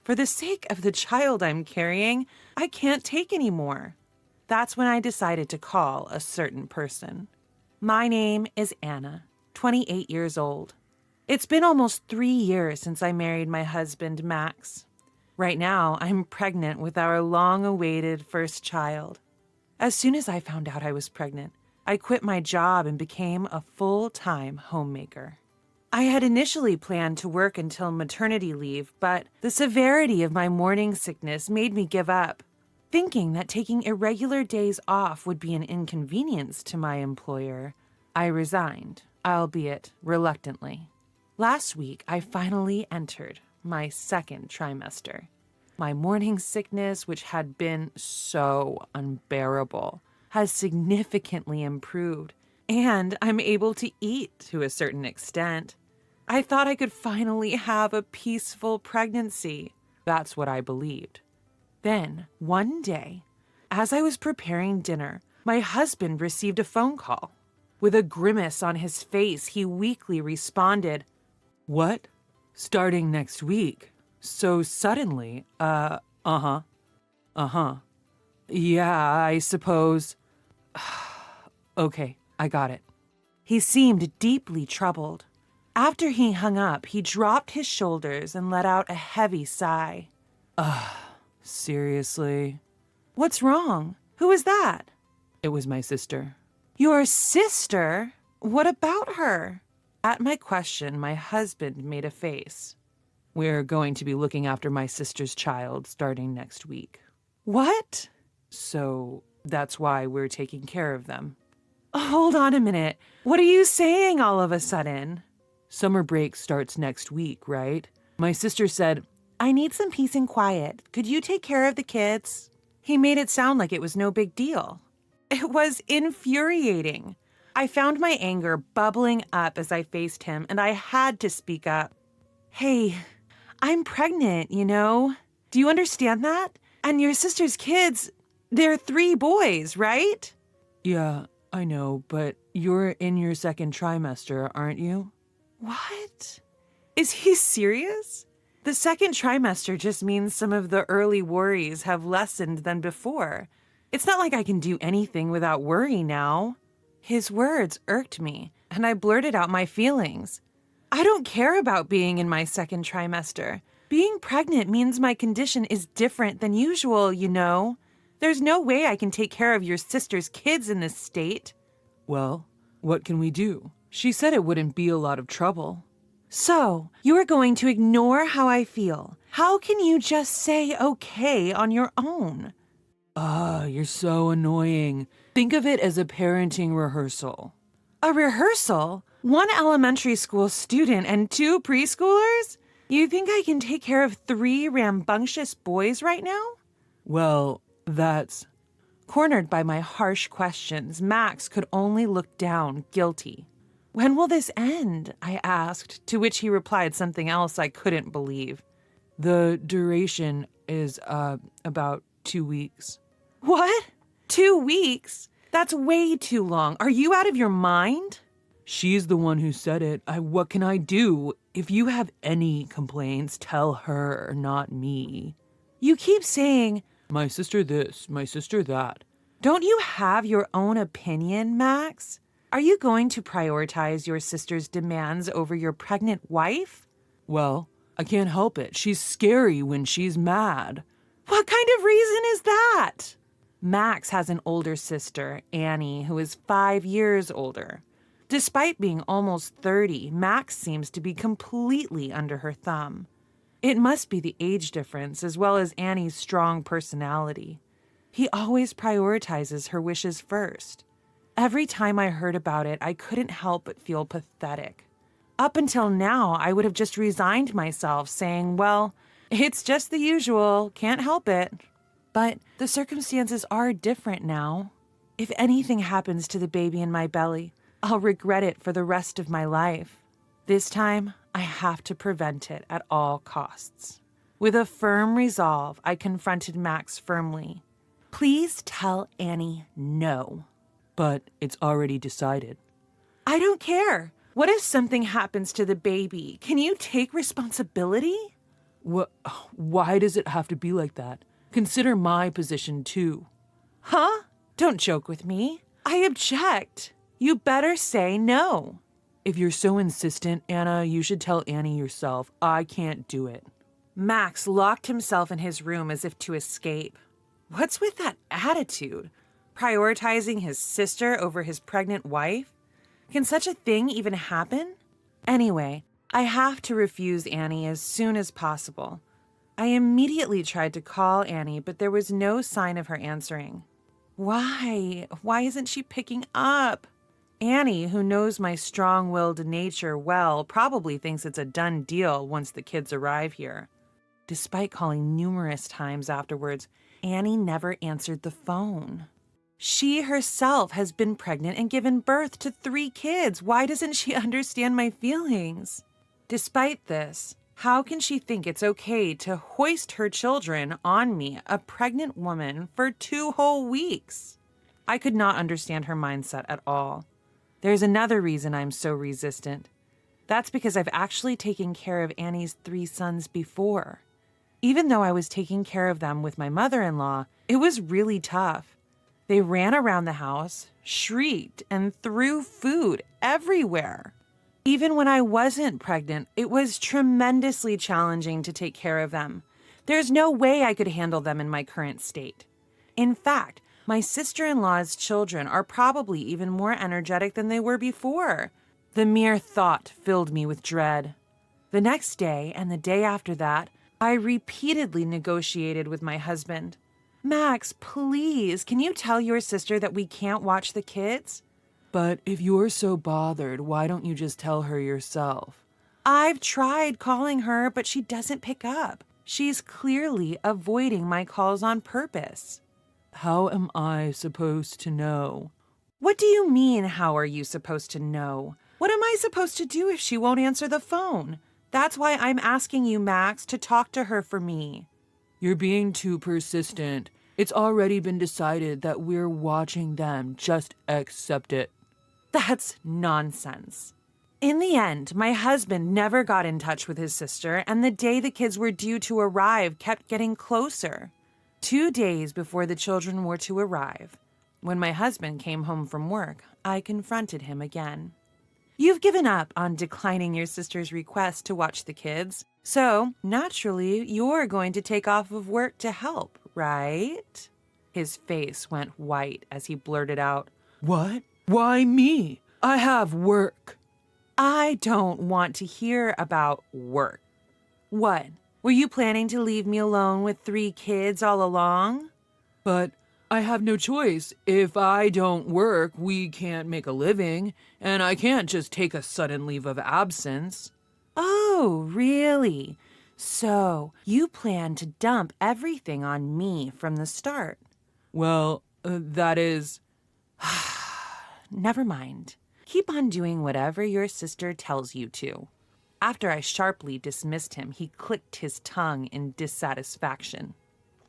For the sake of the child I'm carrying, I can't take any more. That's when I decided to call a certain person. My name is Anna, 28 years old. It's been almost 3 years since I married my husband, Max. Right now, I'm pregnant with our long-awaited first child. As soon as I found out I was pregnant, I quit my job and became a full-time homemaker. I had initially planned to work until maternity leave, but the severity of my morning sickness made me give up. Thinking that taking irregular days off would be an inconvenience to my employer, I resigned, albeit reluctantly. Last week, I finally entered my 2nd trimester. My morning sickness, which had been so unbearable, has significantly improved, and I'm able to eat to a certain extent. I thought I could finally have a peaceful pregnancy. That's what I believed. Then, one day, as I was preparing dinner, my husband received a phone call. With a grimace on his face, he weakly responded, "What? Starting next week? So suddenly? Uh-huh. Yeah, I suppose. Okay, I got it." He seemed deeply troubled. After he hung up, he dropped his shoulders and let out a heavy sigh. Seriously? What's wrong? Who is that? It was my sister. Your sister? What about her? At my question, my husband made a face. We're going to be looking after my sister's child starting next week. What? So, That's why we're taking care of them. Hold on a minute. What are you saying all of a sudden? Summer break starts next week, right? My sister said, I need some peace and quiet. Could you take care of the kids? He made it sound like it was no big deal. It was infuriating. I found my anger bubbling up as I faced him, and I had to speak up. Hey, I'm pregnant, you know? Do you understand that? And your sister's kids, they're 3 boys, right? Yeah, I know, but you're in your second trimester, aren't you? What? Is he serious? The second trimester just means some of the early worries have lessened than before. It's not like I can do anything without worry now. His words irked me, and I blurted out my feelings. I don't care about being in my second trimester. Being pregnant means my condition is different than usual, you know. There's no way I can take care of your sister's kids in this state. Well, what can we do? She said it wouldn't be a lot of trouble. So, you are going to ignore how I feel. How can you just say okay on your own? You're so annoying. Think of it as a parenting rehearsal. A rehearsal? 1 elementary school student and 2 preschoolers? You think I can take care of 3 rambunctious boys right now? Well, that's... Cornered by my harsh questions, Max could only look down, guilty. When will this end? I asked, to which he replied something else I couldn't believe. The duration is, about 2 weeks. What? 2 weeks? That's way too long. Are you out of your mind? She's the one who said it. What can I do? If you have any complaints, tell her, not me. You keep saying, my sister this, my sister that. Don't you have your own opinion, Max? Are you going to prioritize your sister's demands over your pregnant wife? Well, I can't help it. She's scary when she's mad. What kind of reason is that? Max has an older sister, Annie, who is 5 years older. Despite being almost 30, Max seems to be completely under her thumb. It must be the age difference as well as Annie's strong personality. He always prioritizes her wishes first. Every time I heard about it, I couldn't help but feel pathetic. Up until now, I would have just resigned myself, saying, well, it's just the usual, can't help it. But the circumstances are different now. If anything happens to the baby in my belly, I'll regret it for the rest of my life. This time, I have to prevent it at all costs. With a firm resolve, I confronted Max firmly. Please tell Annie no. But it's already decided. I don't care. What if something happens to the baby? Can you take responsibility? Why does it have to be like that? Consider my position too. Huh? Don't joke with me. I object. You better say no. If you're so insistent, Anna, you should tell Annie yourself. I can't do it. Max locked himself in his room as if to escape. What's with that attitude? Prioritizing his sister over his pregnant wife? Can such a thing even happen? Anyway, I have to refuse Annie as soon as possible. I immediately tried to call Annie, but there was no sign of her answering. Why? Why isn't she picking up? Annie, who knows my strong-willed nature well, probably thinks it's a done deal once the kids arrive here. Despite calling numerous times afterwards, Annie never answered the phone. She herself has been pregnant and given birth to 3 kids. Why doesn't she understand my feelings? Despite this, how can she think it's okay to hoist her children on me, a pregnant woman, for 2 whole weeks? I could not understand her mindset at all. There's another reason I'm so resistant. That's because I've actually taken care of Annie's 3 sons before. Even though I was taking care of them with my mother-in-law, it was really tough. They ran around the house, shrieked, and threw food everywhere. Even when I wasn't pregnant, it was tremendously challenging to take care of them. There's no way I could handle them in my current state. In fact, my sister-in-law's children are probably even more energetic than they were before. The mere thought filled me with dread. The next day and the day after that, I repeatedly negotiated with my husband. Max, please, can you tell your sister that we can't watch the kids? But if you're so bothered, why don't you just tell her yourself? I've tried calling her, but she doesn't pick up. She's clearly avoiding my calls on purpose. How am I supposed to know? What do you mean, how are you supposed to know? What am I supposed to do if she won't answer the phone? That's why I'm asking you, Max, to talk to her for me. You're being too persistent. It's already been decided that we're watching them. Just accept it. That's nonsense. In the end, my husband never got in touch with his sister, and the day the kids were due to arrive kept getting closer. 2 days before the children were to arrive, when my husband came home from work, I confronted him again. You've given up on declining your sister's request to watch the kids, so naturally you're going to take off of work to help, right? His face went white as he blurted out, What? Why me? I have work. I don't want to hear about work. What? Were you planning to leave me alone with 3 kids all along? But I have no choice. If I don't work, we can't make a living, and I can't just take a sudden leave of absence. Oh, really? So you plan to dump everything on me from the start? Well, that is... Never mind. Keep on doing whatever your sister tells you to. After I sharply dismissed him, he clicked his tongue in dissatisfaction.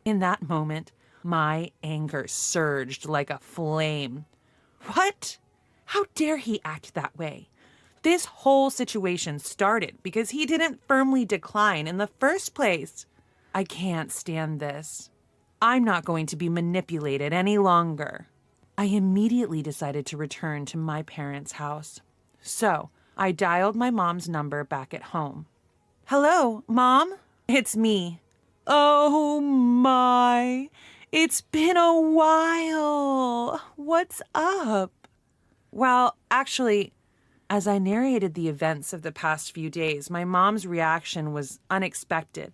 In that moment, my anger surged like a flame. What? How dare he act that way? This whole situation started because he didn't firmly decline in the first place. I can't stand this. I'm not going to be manipulated any longer. I immediately decided to return to my parents' house. So I dialed my mom's number back at home. Hello, Mom? It's me. Oh my, it's been a while. What's up? Well, actually, as I narrated the events of the past few days, my mom's reaction was unexpected.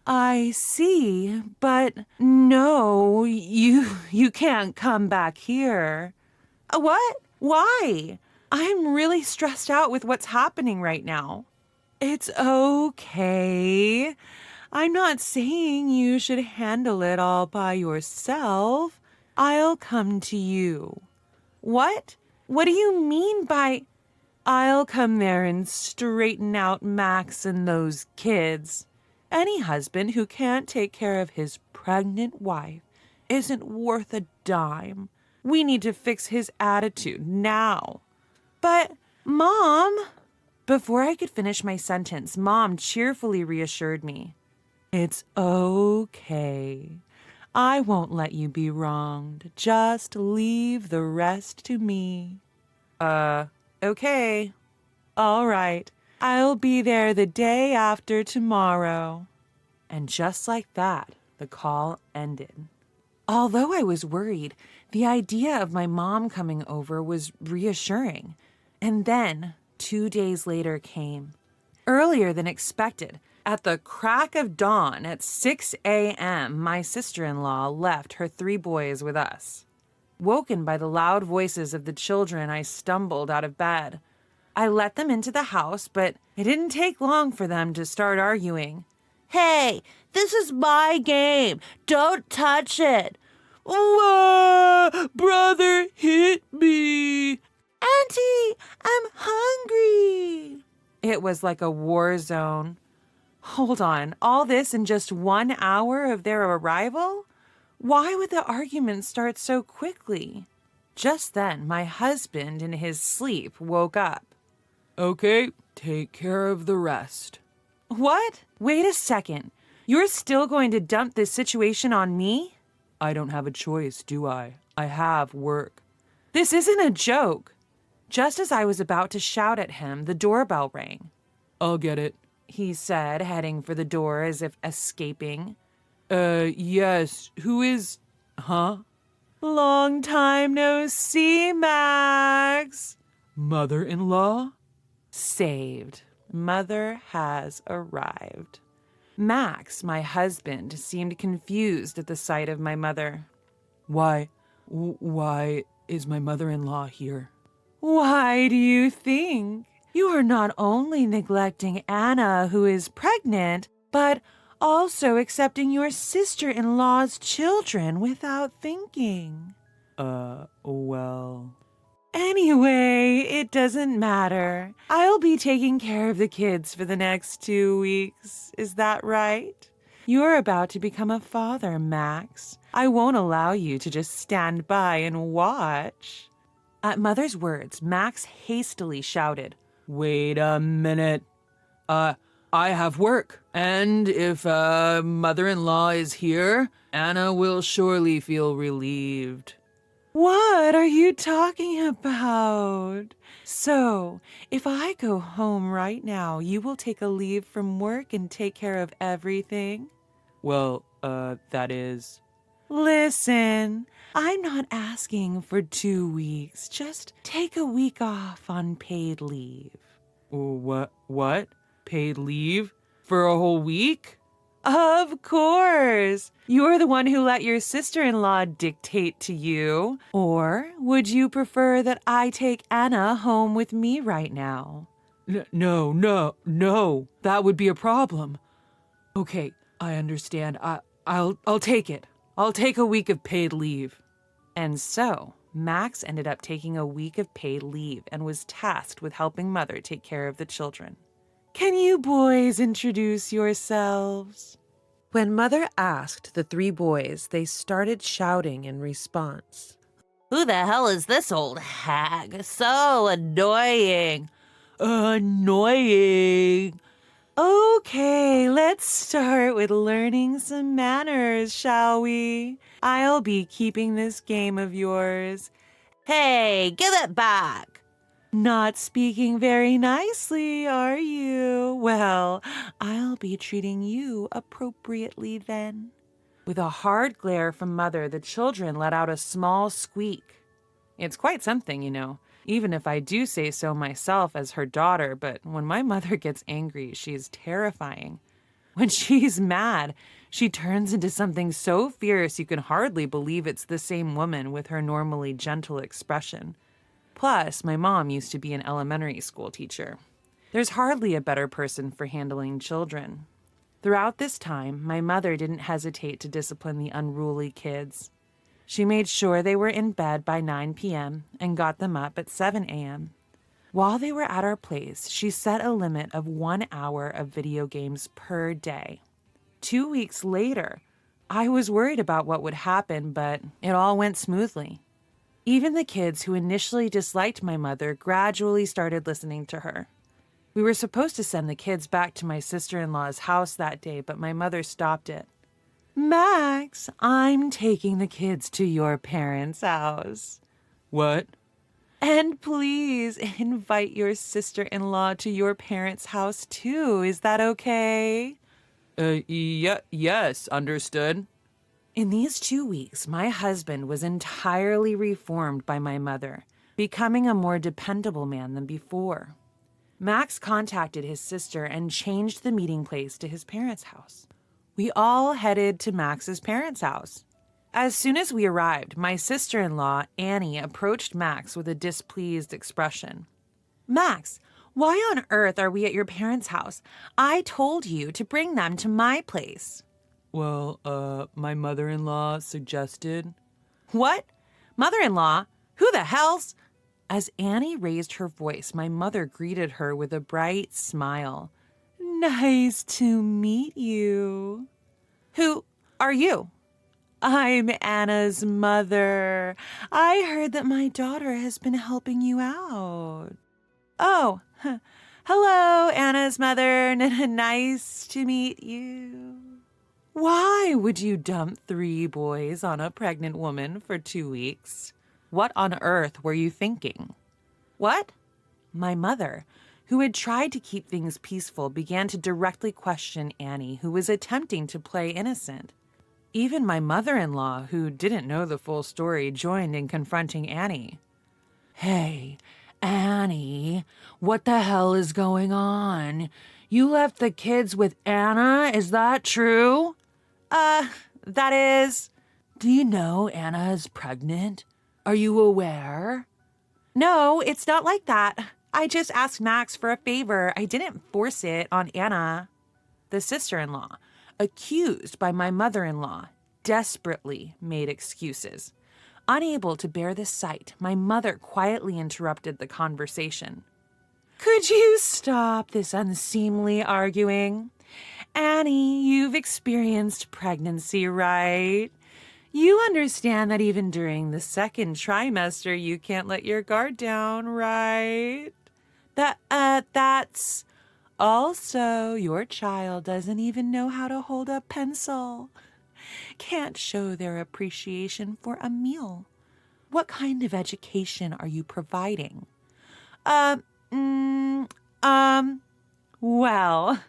I see, but no, you can't come back here. What? Why? I'm really stressed out with what's happening right now. It's okay. I'm not saying you should handle it all by yourself. I'll come to you. What? What do you mean by... I'll come there and straighten out Max and those kids. Any husband who can't take care of his pregnant wife isn't worth a dime. We need to fix his attitude now. But, Mom... Before I could finish my sentence, Mom cheerfully reassured me. It's okay. I won't let you be wronged. Just leave the rest to me. Okay. All right. I'll be there the day after tomorrow. And just like that, the call ended. Although I was worried, the idea of my mom coming over was reassuring. And then, 2 days later came. Earlier than expected, at the crack of dawn at 6 a.m., my sister-in-law left her 3 boys with us. Woken by the loud voices of the children, I stumbled out of bed. I let them into the house, but it didn't take long for them to start arguing. Hey, this is my game. Don't touch it. Brother hit me. Auntie, I'm hungry. It was like a war zone. Hold on, all this in just 1 hour of their arrival? Why would the argument start so quickly? Just then, my husband in his sleep woke up. Okay, take care of the rest. What? Wait a second. You're still going to dump this situation on me? I don't have a choice, do I? I have work. This isn't a joke. Just as I was about to shout at him, the doorbell rang. I'll get it, he said, heading for the door as if escaping. Yes, who is... Huh? Long time no see, Max. Mother-in-law? Saved. Mother has arrived. Max, my husband, seemed confused at the sight of my mother. Why is my mother-in-law here? Why do you think? You are not only neglecting Anna, who is pregnant, but also accepting your sister-in-law's children without thinking. Well... Anyway, it doesn't matter. I'll be taking care of the kids for the next 2 weeks. Is that right? You're about to become a father, Max. I won't allow you to just stand by and watch. At Mother's words, Max hastily shouted, "Wait a minute. I have work. And if mother-in-law is here, Anna will surely feel relieved." What are you talking about? So, if I go home right now, you will take a leave from work and take care of everything? Well, that is... Listen, I'm not asking for 2 weeks. Just take a week off on paid leave. What? Paid leave? For a whole week? Of course. You're the one who let your sister-in-law dictate to you. Or would you prefer that I take Anna home with me right now? No. That would be a problem. Okay, I understand. I'll take it. I'll take a week of paid leave. And so, Max ended up taking a week of paid leave and was tasked with helping Mother take care of the children. Can you boys introduce yourselves? When Mother asked the 3 boys, they started shouting in response. Who the hell is this old hag? So annoying. Annoying. Okay, let's start with learning some manners, shall we? I'll be keeping this game of yours. Hey, give it back. Not speaking very nicely, are you? Well, I'll be treating you appropriately then. With a hard glare from Mother, the children let out a small squeak. It's quite something, you know, even if I do say so myself as her daughter, but when my mother gets angry, she's terrifying. When she's mad, she turns into something so fierce you can hardly believe it's the same woman with her normally gentle expression. Plus, my mom used to be an elementary school teacher. There's hardly a better person for handling children. Throughout this time, my mother didn't hesitate to discipline the unruly kids. She made sure they were in bed by 9 p.m. and got them up at 7 a.m. While they were at our place, she set a limit of 1 hour of video games per day. 2 weeks later, I was worried about what would happen, but it all went smoothly. Even the kids who initially disliked my mother gradually started listening to her. We were supposed to send the kids back to my sister-in-law's house that day, but my mother stopped it. Max, I'm taking the kids to your parents' house. What? And please invite your sister-in-law to your parents' house too. Is that okay? Yes, understood. In these 2 weeks, my husband was entirely reformed by my mother, becoming a more dependable man than before. Max contacted his sister and changed the meeting place to his parents' house. We all headed to Max's parents' house. As soon as we arrived, my sister-in-law, Annie, approached Max with a displeased expression. Max, why on earth are we at your parents' house? I told you to bring them to my place. Well, my mother-in-law suggested. What? Mother-in-law? Who the hell's? As Annie raised her voice, my mother greeted her with a bright smile. Nice to meet you. Who are you? I'm Anna's mother. I heard that my daughter has been helping you out. Oh, hello, Anna's mother. Nice to meet you. Why would you dump 3 boys on a pregnant woman for 2 weeks? What on earth were you thinking? What? My mother, who had tried to keep things peaceful, began to directly question Annie, who was attempting to play innocent. Even my mother-in-law, who didn't know the full story, joined in confronting Annie. Hey, Annie, what the hell is going on? You left the kids with Anna? Is that true? That is. Do you know Anna is pregnant? Are you aware? No, it's not like that. I just asked Max for a favor. I didn't force it on Anna. The sister-in-law, accused by my mother-in-law, desperately made excuses. Unable to bear the sight, my mother quietly interrupted the conversation. Could you stop this unseemly arguing? Annie, you've experienced pregnancy, right? You understand that even during the second trimester, you can't let your guard down, right? That's... Also, your child doesn't even know how to hold a pencil. Can't show their appreciation for a meal. What kind of education are you providing? Well,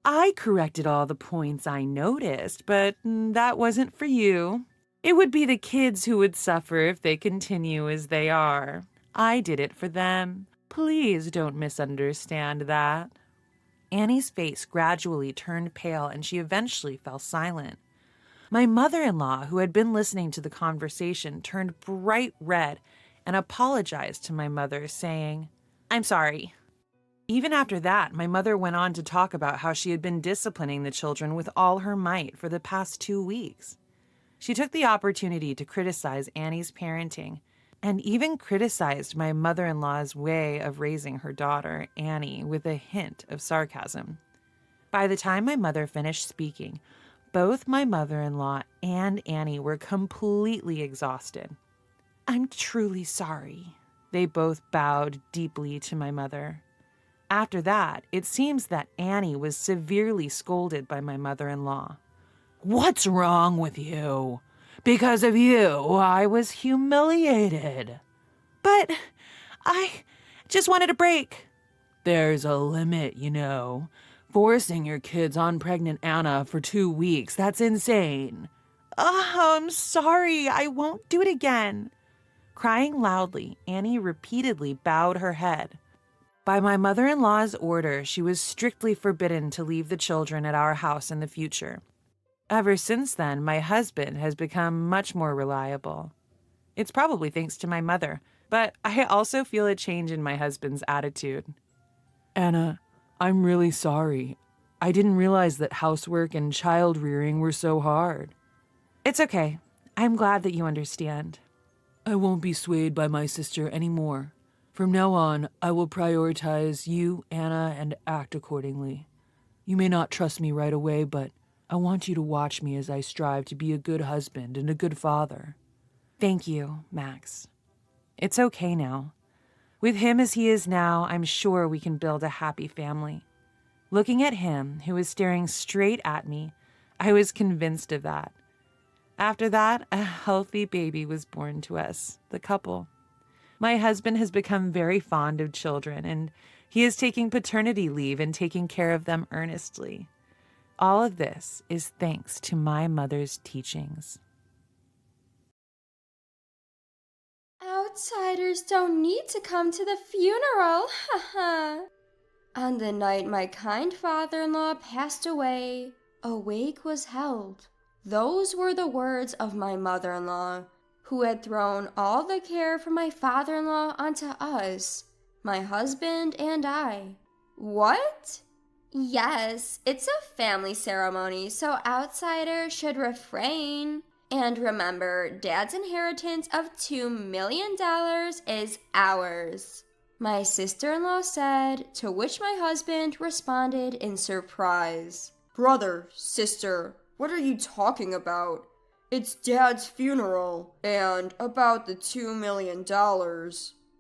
I corrected all the points I noticed, but that wasn't for you. It would be the kids who would suffer if they continue as they are. I did it for them. Please don't misunderstand that. Annie's face gradually turned pale and she eventually fell silent. My mother-in-law, who had been listening to the conversation, turned bright red and apologized to my mother, saying, "I'm sorry." Even after that, my mother went on to talk about how she had been disciplining the children with all her might for the past 2 weeks. She took the opportunity to criticize Annie's parenting and even criticized my mother-in-law's way of raising her daughter, Annie, with a hint of sarcasm. By the time my mother finished speaking, both my mother-in-law and Annie were completely exhausted. "I'm truly sorry." They both bowed deeply to my mother. After that, it seems that Annie was severely scolded by my mother-in-law. "What's wrong with you? Because of you, I was humiliated." "But I just wanted a break." "There's a limit, you know. Forcing your kids on pregnant Anna for 2 weeks, that's insane." "Oh, I'm sorry. I won't do it again." Crying loudly, Annie repeatedly bowed her head. By my mother-in-law's order, she was strictly forbidden to leave the children at our house in the future. Ever since then, my husband has become much more reliable. It's probably thanks to my mother, but I also feel a change in my husband's attitude. "Anna, I'm really sorry. I didn't realize that housework and child rearing were so hard." "It's okay. I'm glad that you understand." "I won't be swayed by my sister anymore. From now on, I will prioritize you, Anna, and act accordingly. You may not trust me right away, but I want you to watch me as I strive to be a good husband and a good father." "Thank you, Max. It's okay now. With him as he is now, I'm sure we can build a happy family." Looking at him, who was staring straight at me, I was convinced of that. After that, a healthy baby was born to us, the couple. My husband has become very fond of children, and he is taking paternity leave and taking care of them earnestly. All of this is thanks to my mother's teachings. Outsiders don't need to come to the funeral, haha. On the night my kind father-in-law passed away, a wake was held. Those were the words of my mother-in-law, who had thrown all the care for my father-in-law onto us, my husband and I. What? Yes, it's a family ceremony, so outsiders should refrain. And remember, Dad's inheritance of $2 million is ours, my sister-in-law said, to which my husband responded in surprise. Brother, sister, what are you talking about? It's Dad's funeral, and about the $2 million.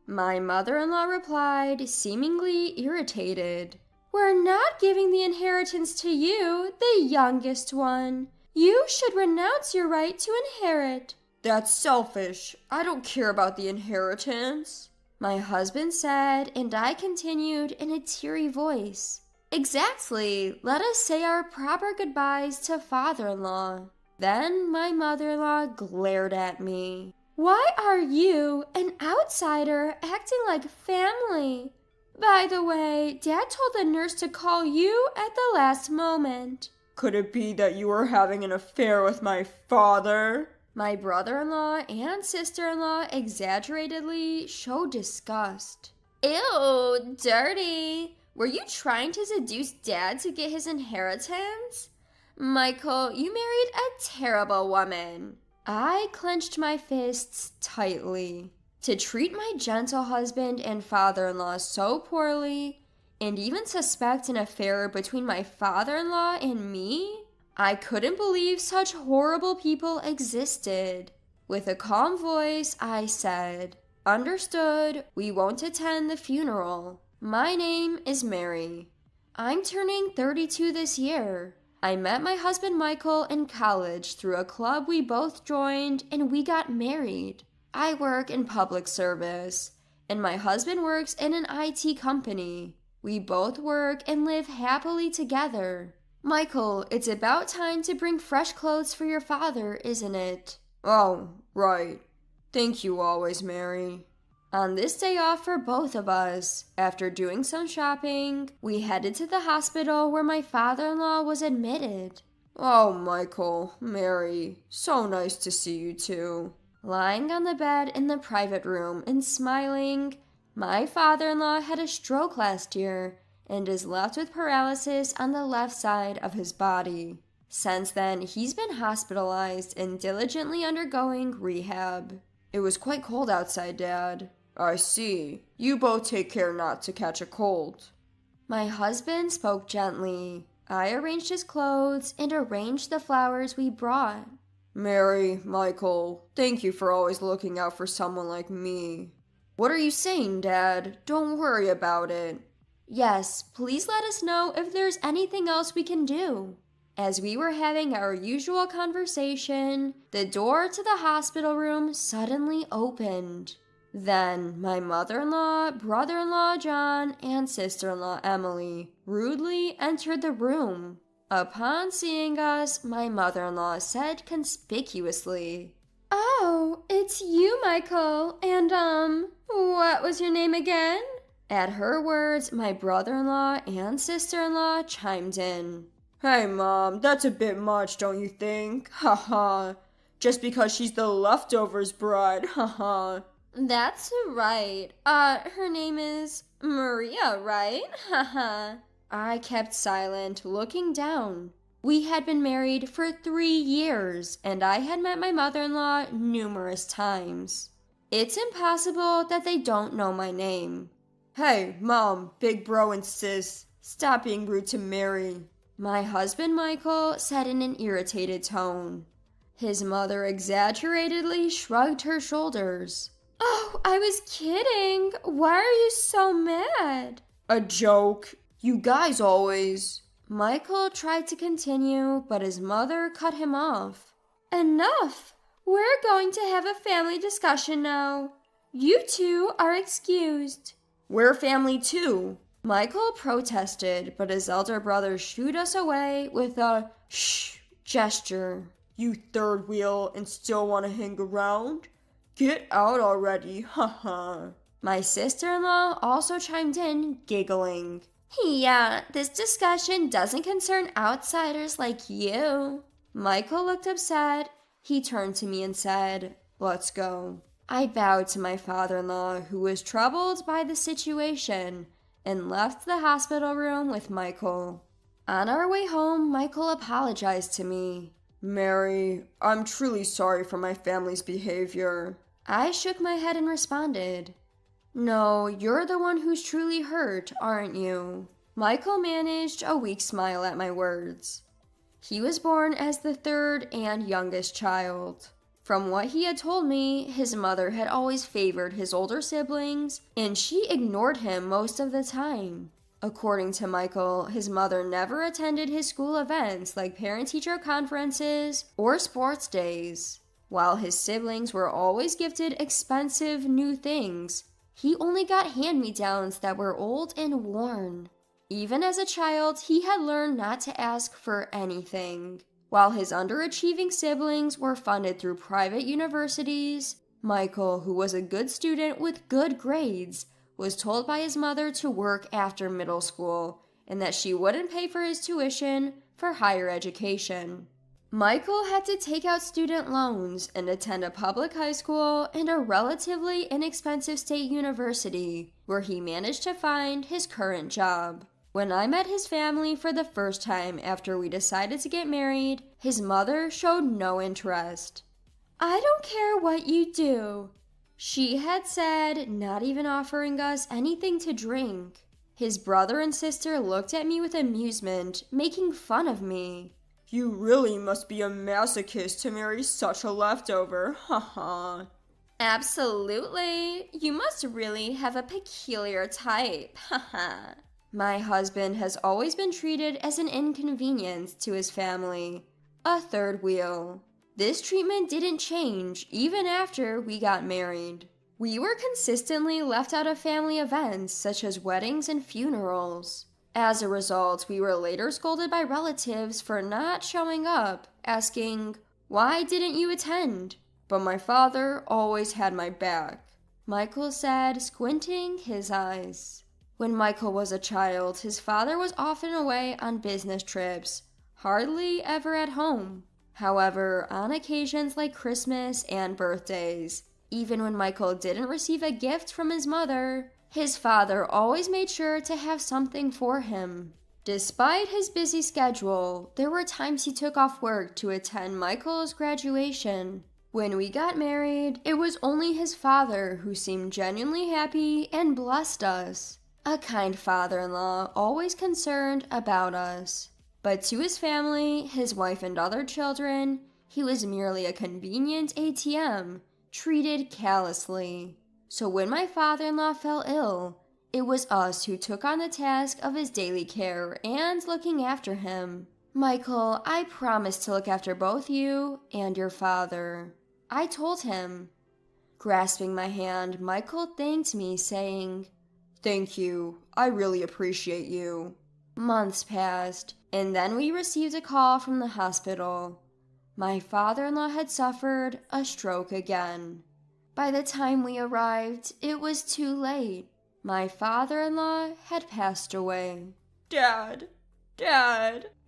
My mother-in-law replied, seemingly irritated. We're not giving the inheritance to you, the youngest one. You should renounce your right to inherit. That's selfish. I don't care about the inheritance, my husband said, and I continued in a teary voice. Exactly. Let us say our proper goodbyes to father-in-law. Then my mother-in-law glared at me. Why are you, an outsider, acting like family? By the way, Dad told the nurse to call you at the last moment. Could it be that you were having an affair with my father? My brother-in-law and sister-in-law exaggeratedly showed disgust. Ew, dirty. Were you trying to seduce Dad to get his inheritance? Michael, you married a terrible woman. I clenched my fists tightly. To treat my gentle husband and father-in-law so poorly, and even suspect an affair between my father-in-law and me? I couldn't believe such horrible people existed. With a calm voice, I said, "Understood, we won't attend the funeral. My name is Mary. I'm turning 32 this year. I met my husband Michael in college through a club we both joined, and we got married. I work in public service, and my husband works in an IT company. We both work and live happily together. Michael, it's about time to bring fresh clothes for your father, isn't it?" "Oh, right. Thank you always, Mary." On this day off for both of us, after doing some shopping, we headed to the hospital where my father-in-law was admitted. "Oh, Michael, Mary, so nice to see you too." Lying on the bed in the private room and smiling, my father-in-law had a stroke last year and is left with paralysis on the left side of his body. Since then, he's been hospitalized and diligently undergoing rehab. "It was quite cold outside, Dad." "I see. You both take care not to catch a cold." My husband spoke gently. I arranged his clothes and arranged the flowers we brought. "Mary, Michael, thank you for always looking out for someone like me." "What are you saying, Dad? Don't worry about it." "Yes, please let us know if there's anything else we can do." As we were having our usual conversation, the door to the hospital room suddenly opened. Then my mother-in-law, brother-in-law John, and sister-in-law Emily rudely entered the room. Upon seeing us, my mother-in-law said conspicuously, "Oh, it's you, Michael, and what was your name again?" At her words, my brother-in-law and sister-in-law chimed in. "Hey, Mom, that's a bit much, don't you think? Ha ha. Just because she's the leftovers bride, ha ha." "That's right. Her name is Maria, right? Haha." I kept silent, looking down. We had been married for 3 years, and I had met my mother-in-law numerous times. It's impossible that they don't know my name. "Hey, Mom, big bro and sis, stop being rude to Mary," my husband Michael said in an irritated tone. His mother exaggeratedly shrugged her shoulders. "Oh, I was kidding. Why are you so mad?" "A joke. You guys always..." Michael tried to continue, but his mother cut him off. "Enough! We're going to have a family discussion now. You two are excused." "We're family too." Michael protested, but his elder brother shooed us away with a shh gesture. "You third wheel and still want to hang around? Get out already, haha." My sister-in-law also chimed in, giggling. "Yeah, this discussion doesn't concern outsiders like you." Michael looked upset. He turned to me and said, "Let's go." I bowed to my father-in-law, who was troubled by the situation, and left the hospital room with Michael. On our way home, Michael apologized to me. "Mary, I'm truly sorry for my family's behavior." I shook my head and responded, "No, you're the one who's truly hurt, aren't you?" Michael managed a weak smile at my words. He was born as the third and youngest child. From what he had told me, his mother had always favored his older siblings, and she ignored him most of the time. According to Michael, his mother never attended his school events like parent-teacher conferences or sports days. While his siblings were always gifted expensive new things, he only got hand-me-downs that were old and worn. Even as a child, he had learned not to ask for anything. While his underachieving siblings were funded through private universities, Michael, who was a good student with good grades, was told by his mother to work after middle school and that she wouldn't pay for his tuition for higher education. Michael had to take out student loans and attend a public high school and a relatively inexpensive state university, where he managed to find his current job. When I met his family for the first time after we decided to get married, his mother showed no interest. "I don't care what you do," she had said, not even offering us anything to drink. His brother and sister looked at me with amusement, making fun of me. You really must be a masochist to marry such a leftover, haha. Absolutely. You must really have a peculiar type, haha. My husband has always been treated as an inconvenience to his family, a third wheel. This treatment didn't change even after we got married. We were consistently left out of family events such as weddings and funerals. As a result, we were later scolded by relatives for not showing up, asking, "Why didn't you attend?" But my father always had my back, Michael said, squinting his eyes. When Michael was a child, his father was often away on business trips, hardly ever at home. However, on occasions like Christmas and birthdays, even when Michael didn't receive a gift from his mother, his father always made sure to have something for him. Despite his busy schedule, there were times he took off work to attend Michael's graduation. When we got married, it was only his father who seemed genuinely happy and blessed us. A kind father-in-law, always concerned about us. But to his family, his wife and other children, he was merely a convenient ATM, treated callously. So when my father-in-law fell ill, it was us who took on the task of his daily care and looking after him. "Michael, I promise to look after both you and your father," I told him. Grasping my hand, Michael thanked me, saying, "Thank you. I really appreciate you." Months passed, and then we received a call from the hospital. My father-in-law had suffered a stroke again. By the time we arrived, it was too late. My father-in-law had passed away. Dad,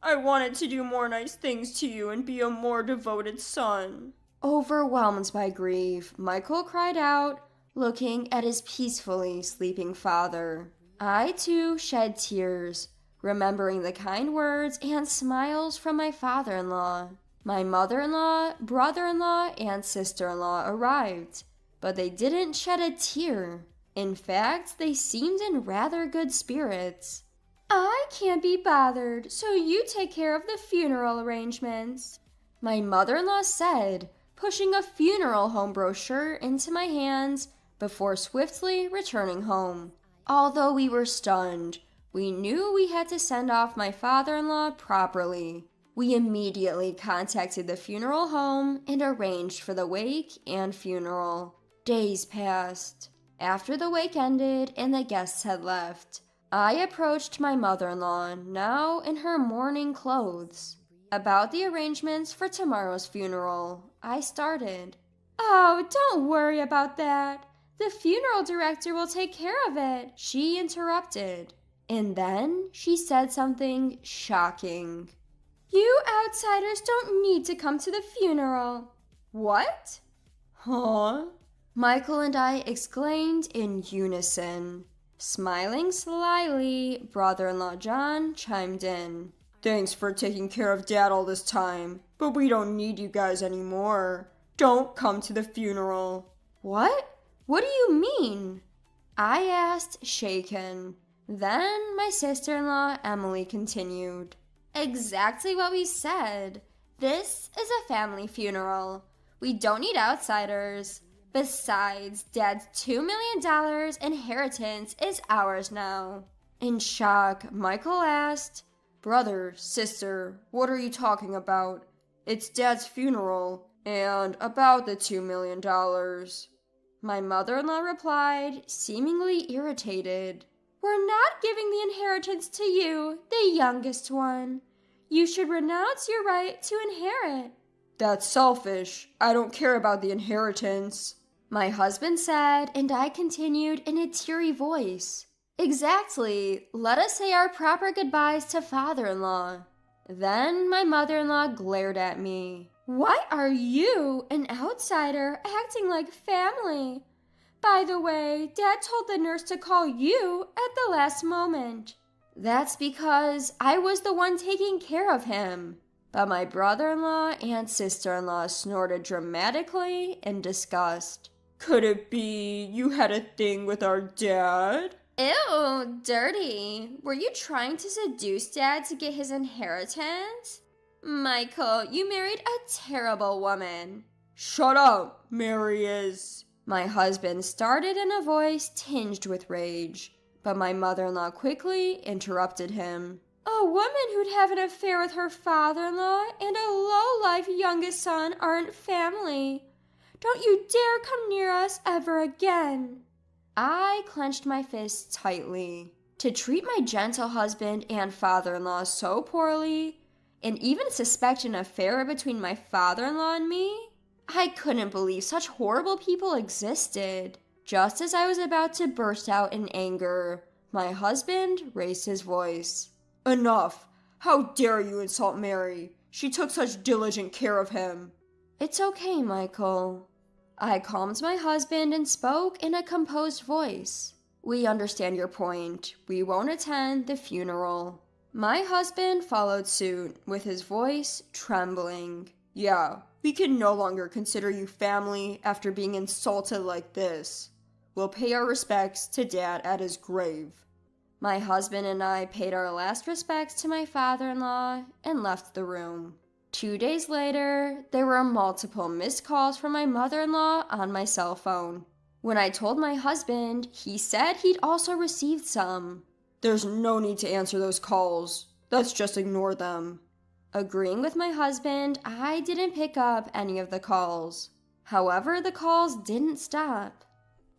I wanted to do more nice things to you and be a more devoted son. Overwhelmed by grief, Michael cried out, looking at his peacefully sleeping father. I too shed tears, remembering the kind words and smiles from my father-in-law. My mother-in-law, brother-in-law, and sister-in-law arrived, but they didn't shed a tear. In fact, they seemed in rather good spirits. "I can't be bothered, so you take care of the funeral arrangements," my mother-in-law said, pushing a funeral home brochure into my hands before swiftly returning home. Although we were stunned, we knew we had to send off my father-in-law properly. We immediately contacted the funeral home and arranged for the wake and funeral. Days passed. After the wake ended and the guests had left, I approached my mother-in-law, now in her mourning clothes. About the arrangements for tomorrow's funeral, I started. "Oh, don't worry about that. The funeral director will take care of it," she interrupted. And then she said something shocking. "You outsiders don't need to come to the funeral." "What?" Huh? Michael and I exclaimed in unison. Smiling slyly, brother-in-law John chimed in. "Thanks for taking care of Dad all this time, but we don't need you guys anymore. Don't come to the funeral." "What? What do you mean?" I asked, shaken. Then my sister-in-law Emily continued. "Exactly what we said. This is a family funeral. We don't need outsiders. Besides, Dad's $2 million inheritance is ours now." In shock, Michael asked, "Brother, sister, what are you talking about? It's Dad's funeral, and about the $2 million. My mother-in-law replied, seemingly irritated. "We're not giving the inheritance to you, the youngest one. You should renounce your right to inherit." That's selfish. I don't care about the inheritance." My husband said, and I continued in a teary voice. Exactly. Let us say our proper goodbyes to father-in-law. Then my mother-in-law glared at me. Why are you, an outsider, acting like family? By the way, Dad told the nurse to call you at the last moment. That's because I was the one taking care of him. But my brother-in-law and sister-in-law snorted dramatically in disgust. Could it be you had a thing with our dad? Ew, dirty. Were you trying to seduce Dad to get his inheritance? Michael, you married a terrible woman. Shut up, Mary is. My husband started in a voice tinged with rage, but my mother-in-law quickly interrupted him. A woman who'd have an affair with her father-in-law and a low-life youngest son aren't family. Don't you dare come near us ever again. I clenched my fists tightly. To treat my gentle husband and father-in-law so poorly, and even suspect an affair between my father-in-law and me? I couldn't believe such horrible people existed. Just as I was about to burst out in anger, my husband raised his voice. Enough! How dare you insult Mary? She took such diligent care of him. It's okay, Michael. I calmed my husband and spoke in a composed voice. We understand your point. We won't attend the funeral. My husband followed suit, with his voice trembling. Yeah, we can no longer consider you family after being insulted like this. We'll pay our respects to Dad at his grave. My husband and I paid our last respects to my father-in-law and left the room. 2 days later, there were multiple missed calls from my mother-in-law on my cell phone. When I told my husband, he said he'd also received some. There's no need to answer those calls. Let's just ignore them. Agreeing with my husband, I didn't pick up any of the calls. However, the calls didn't stop.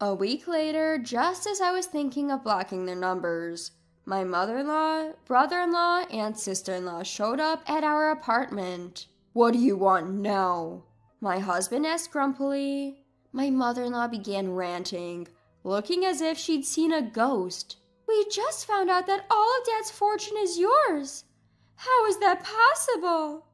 A week later, just as I was thinking of blocking their numbers, my mother-in-law, brother-in-law, and sister-in-law showed up at our apartment. What do you want now? My husband asked grumpily. My mother-in-law began ranting, looking as if she'd seen a ghost. We just found out that all of Dad's fortune is yours. How is that possible?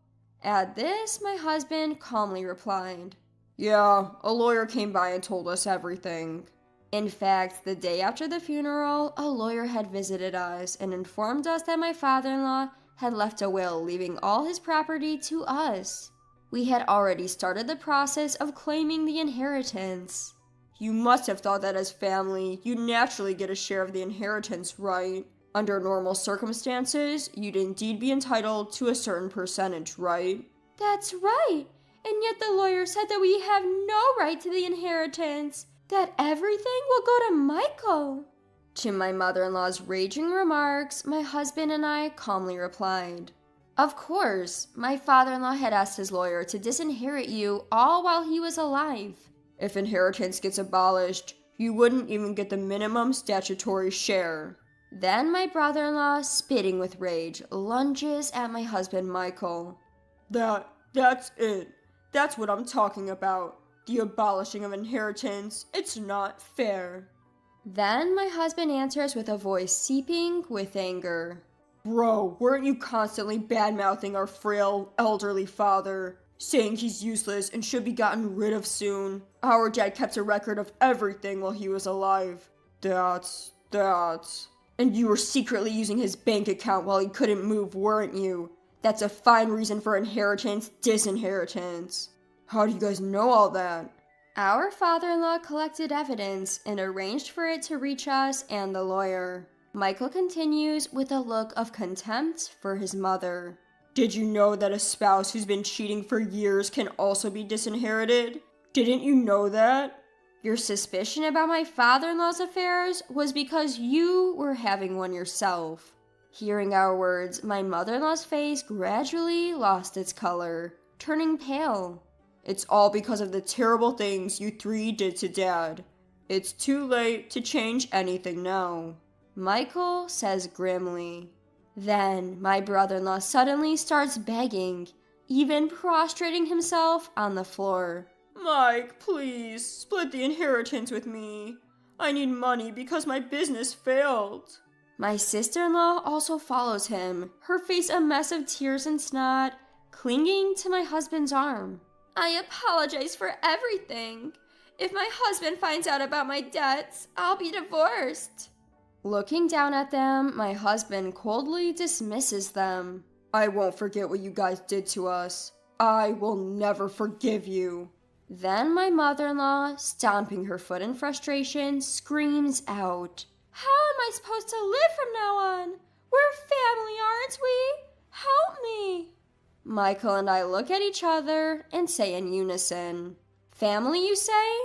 At this, my husband calmly replied, Yeah, a lawyer came by and told us everything. In fact, the day after the funeral, a lawyer had visited us and informed us that my father-in-law had left a will leaving all his property to us. We had already started the process of claiming the inheritance. You must have thought that as family, you'd naturally get a share of the inheritance, right? Under normal circumstances, you'd indeed be entitled to a certain percentage, right? That's right. And yet the lawyer said that we have no right to the inheritance, that everything will go to Michael. To my mother-in-law's raging remarks, my husband and I calmly replied, Of course, my father-in-law had asked his lawyer to disinherit you all while he was alive. If inheritance gets abolished, you wouldn't even get the minimum statutory share. Then my brother-in-law, spitting with rage, lunges at my husband Michael. That's it. That's what I'm talking about. The abolishing of inheritance. It's not fair. Then my husband answers with a voice seeping with anger. Bro, weren't you constantly bad-mouthing our frail, elderly father, saying he's useless and should be gotten rid of soon? Our dad kept a record of everything while he was alive. That's... And you were secretly using his bank account while he couldn't move, weren't you? That's a fine reason for inheritance, disinheritance. How do you guys know all that? Our father-in-law collected evidence and arranged for it to reach us and the lawyer. Michael continues with a look of contempt for his mother. Did you know that a spouse who's been cheating for years can also be disinherited? Didn't you know that? Your suspicion about my father-in-law's affairs was because you were having one yourself. Hearing our words, my mother-in-law's face gradually lost its color, turning pale. It's all because of the terrible things you three did to Dad. It's too late to change anything now. Michael says grimly. Then my brother-in-law suddenly starts begging, even prostrating himself on the floor. Mike, please, split the inheritance with me. I need money because my business failed. My sister-in-law also follows him, her face a mess of tears and snot, clinging to my husband's arm. I apologize for everything. If my husband finds out about my debts, I'll be divorced. Looking down at them, my husband coldly dismisses them. I won't forget what you guys did to us. I will never forgive you. Then my mother-in-law, stomping her foot in frustration, screams out, How am I supposed to live from now on? We're family, aren't we? Help me. Michael and I look at each other and say in unison, Family, you say?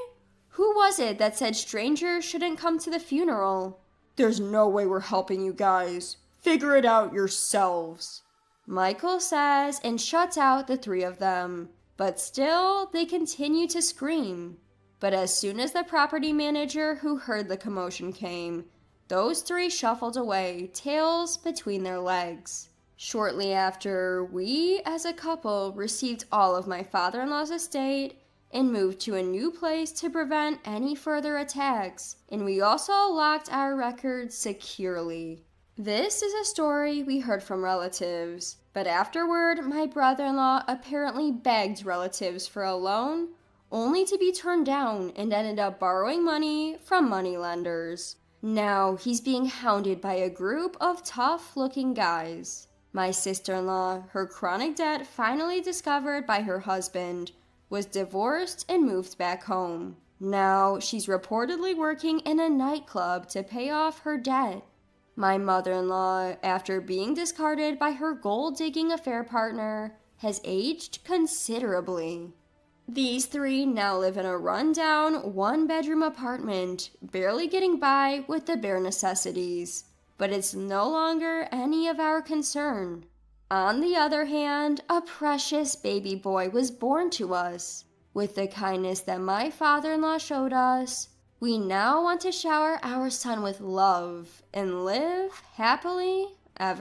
Who was it that said strangers shouldn't come to the funeral? There's no way we're helping you guys. Figure it out yourselves. Michael says and shuts out the three of them, but still they continue to scream. But as soon as the property manager who heard the commotion came, those three shuffled away, tails between their legs. Shortly after, we as a couple received all of my father-in-law's estate and moved to a new place to prevent any further attacks, and we also locked our records securely. This is a story we heard from relatives, but afterward, my brother-in-law apparently begged relatives for a loan, only to be turned down and ended up borrowing money from moneylenders. Now he's being hounded by a group of tough-looking guys. My sister-in-law, her chronic debt finally discovered by her husband, was divorced and moved back home. Now she's reportedly working in a nightclub to pay off her debt. My mother-in-law, after being discarded by her gold-digging affair partner, has aged considerably. These three now live in a run-down, one-bedroom apartment, barely getting by with the bare necessities. But it's no longer any of our concern. On the other hand, a precious baby boy was born to us. With the kindness that my father-in-law showed us, we now want to shower our son with love and live happily ever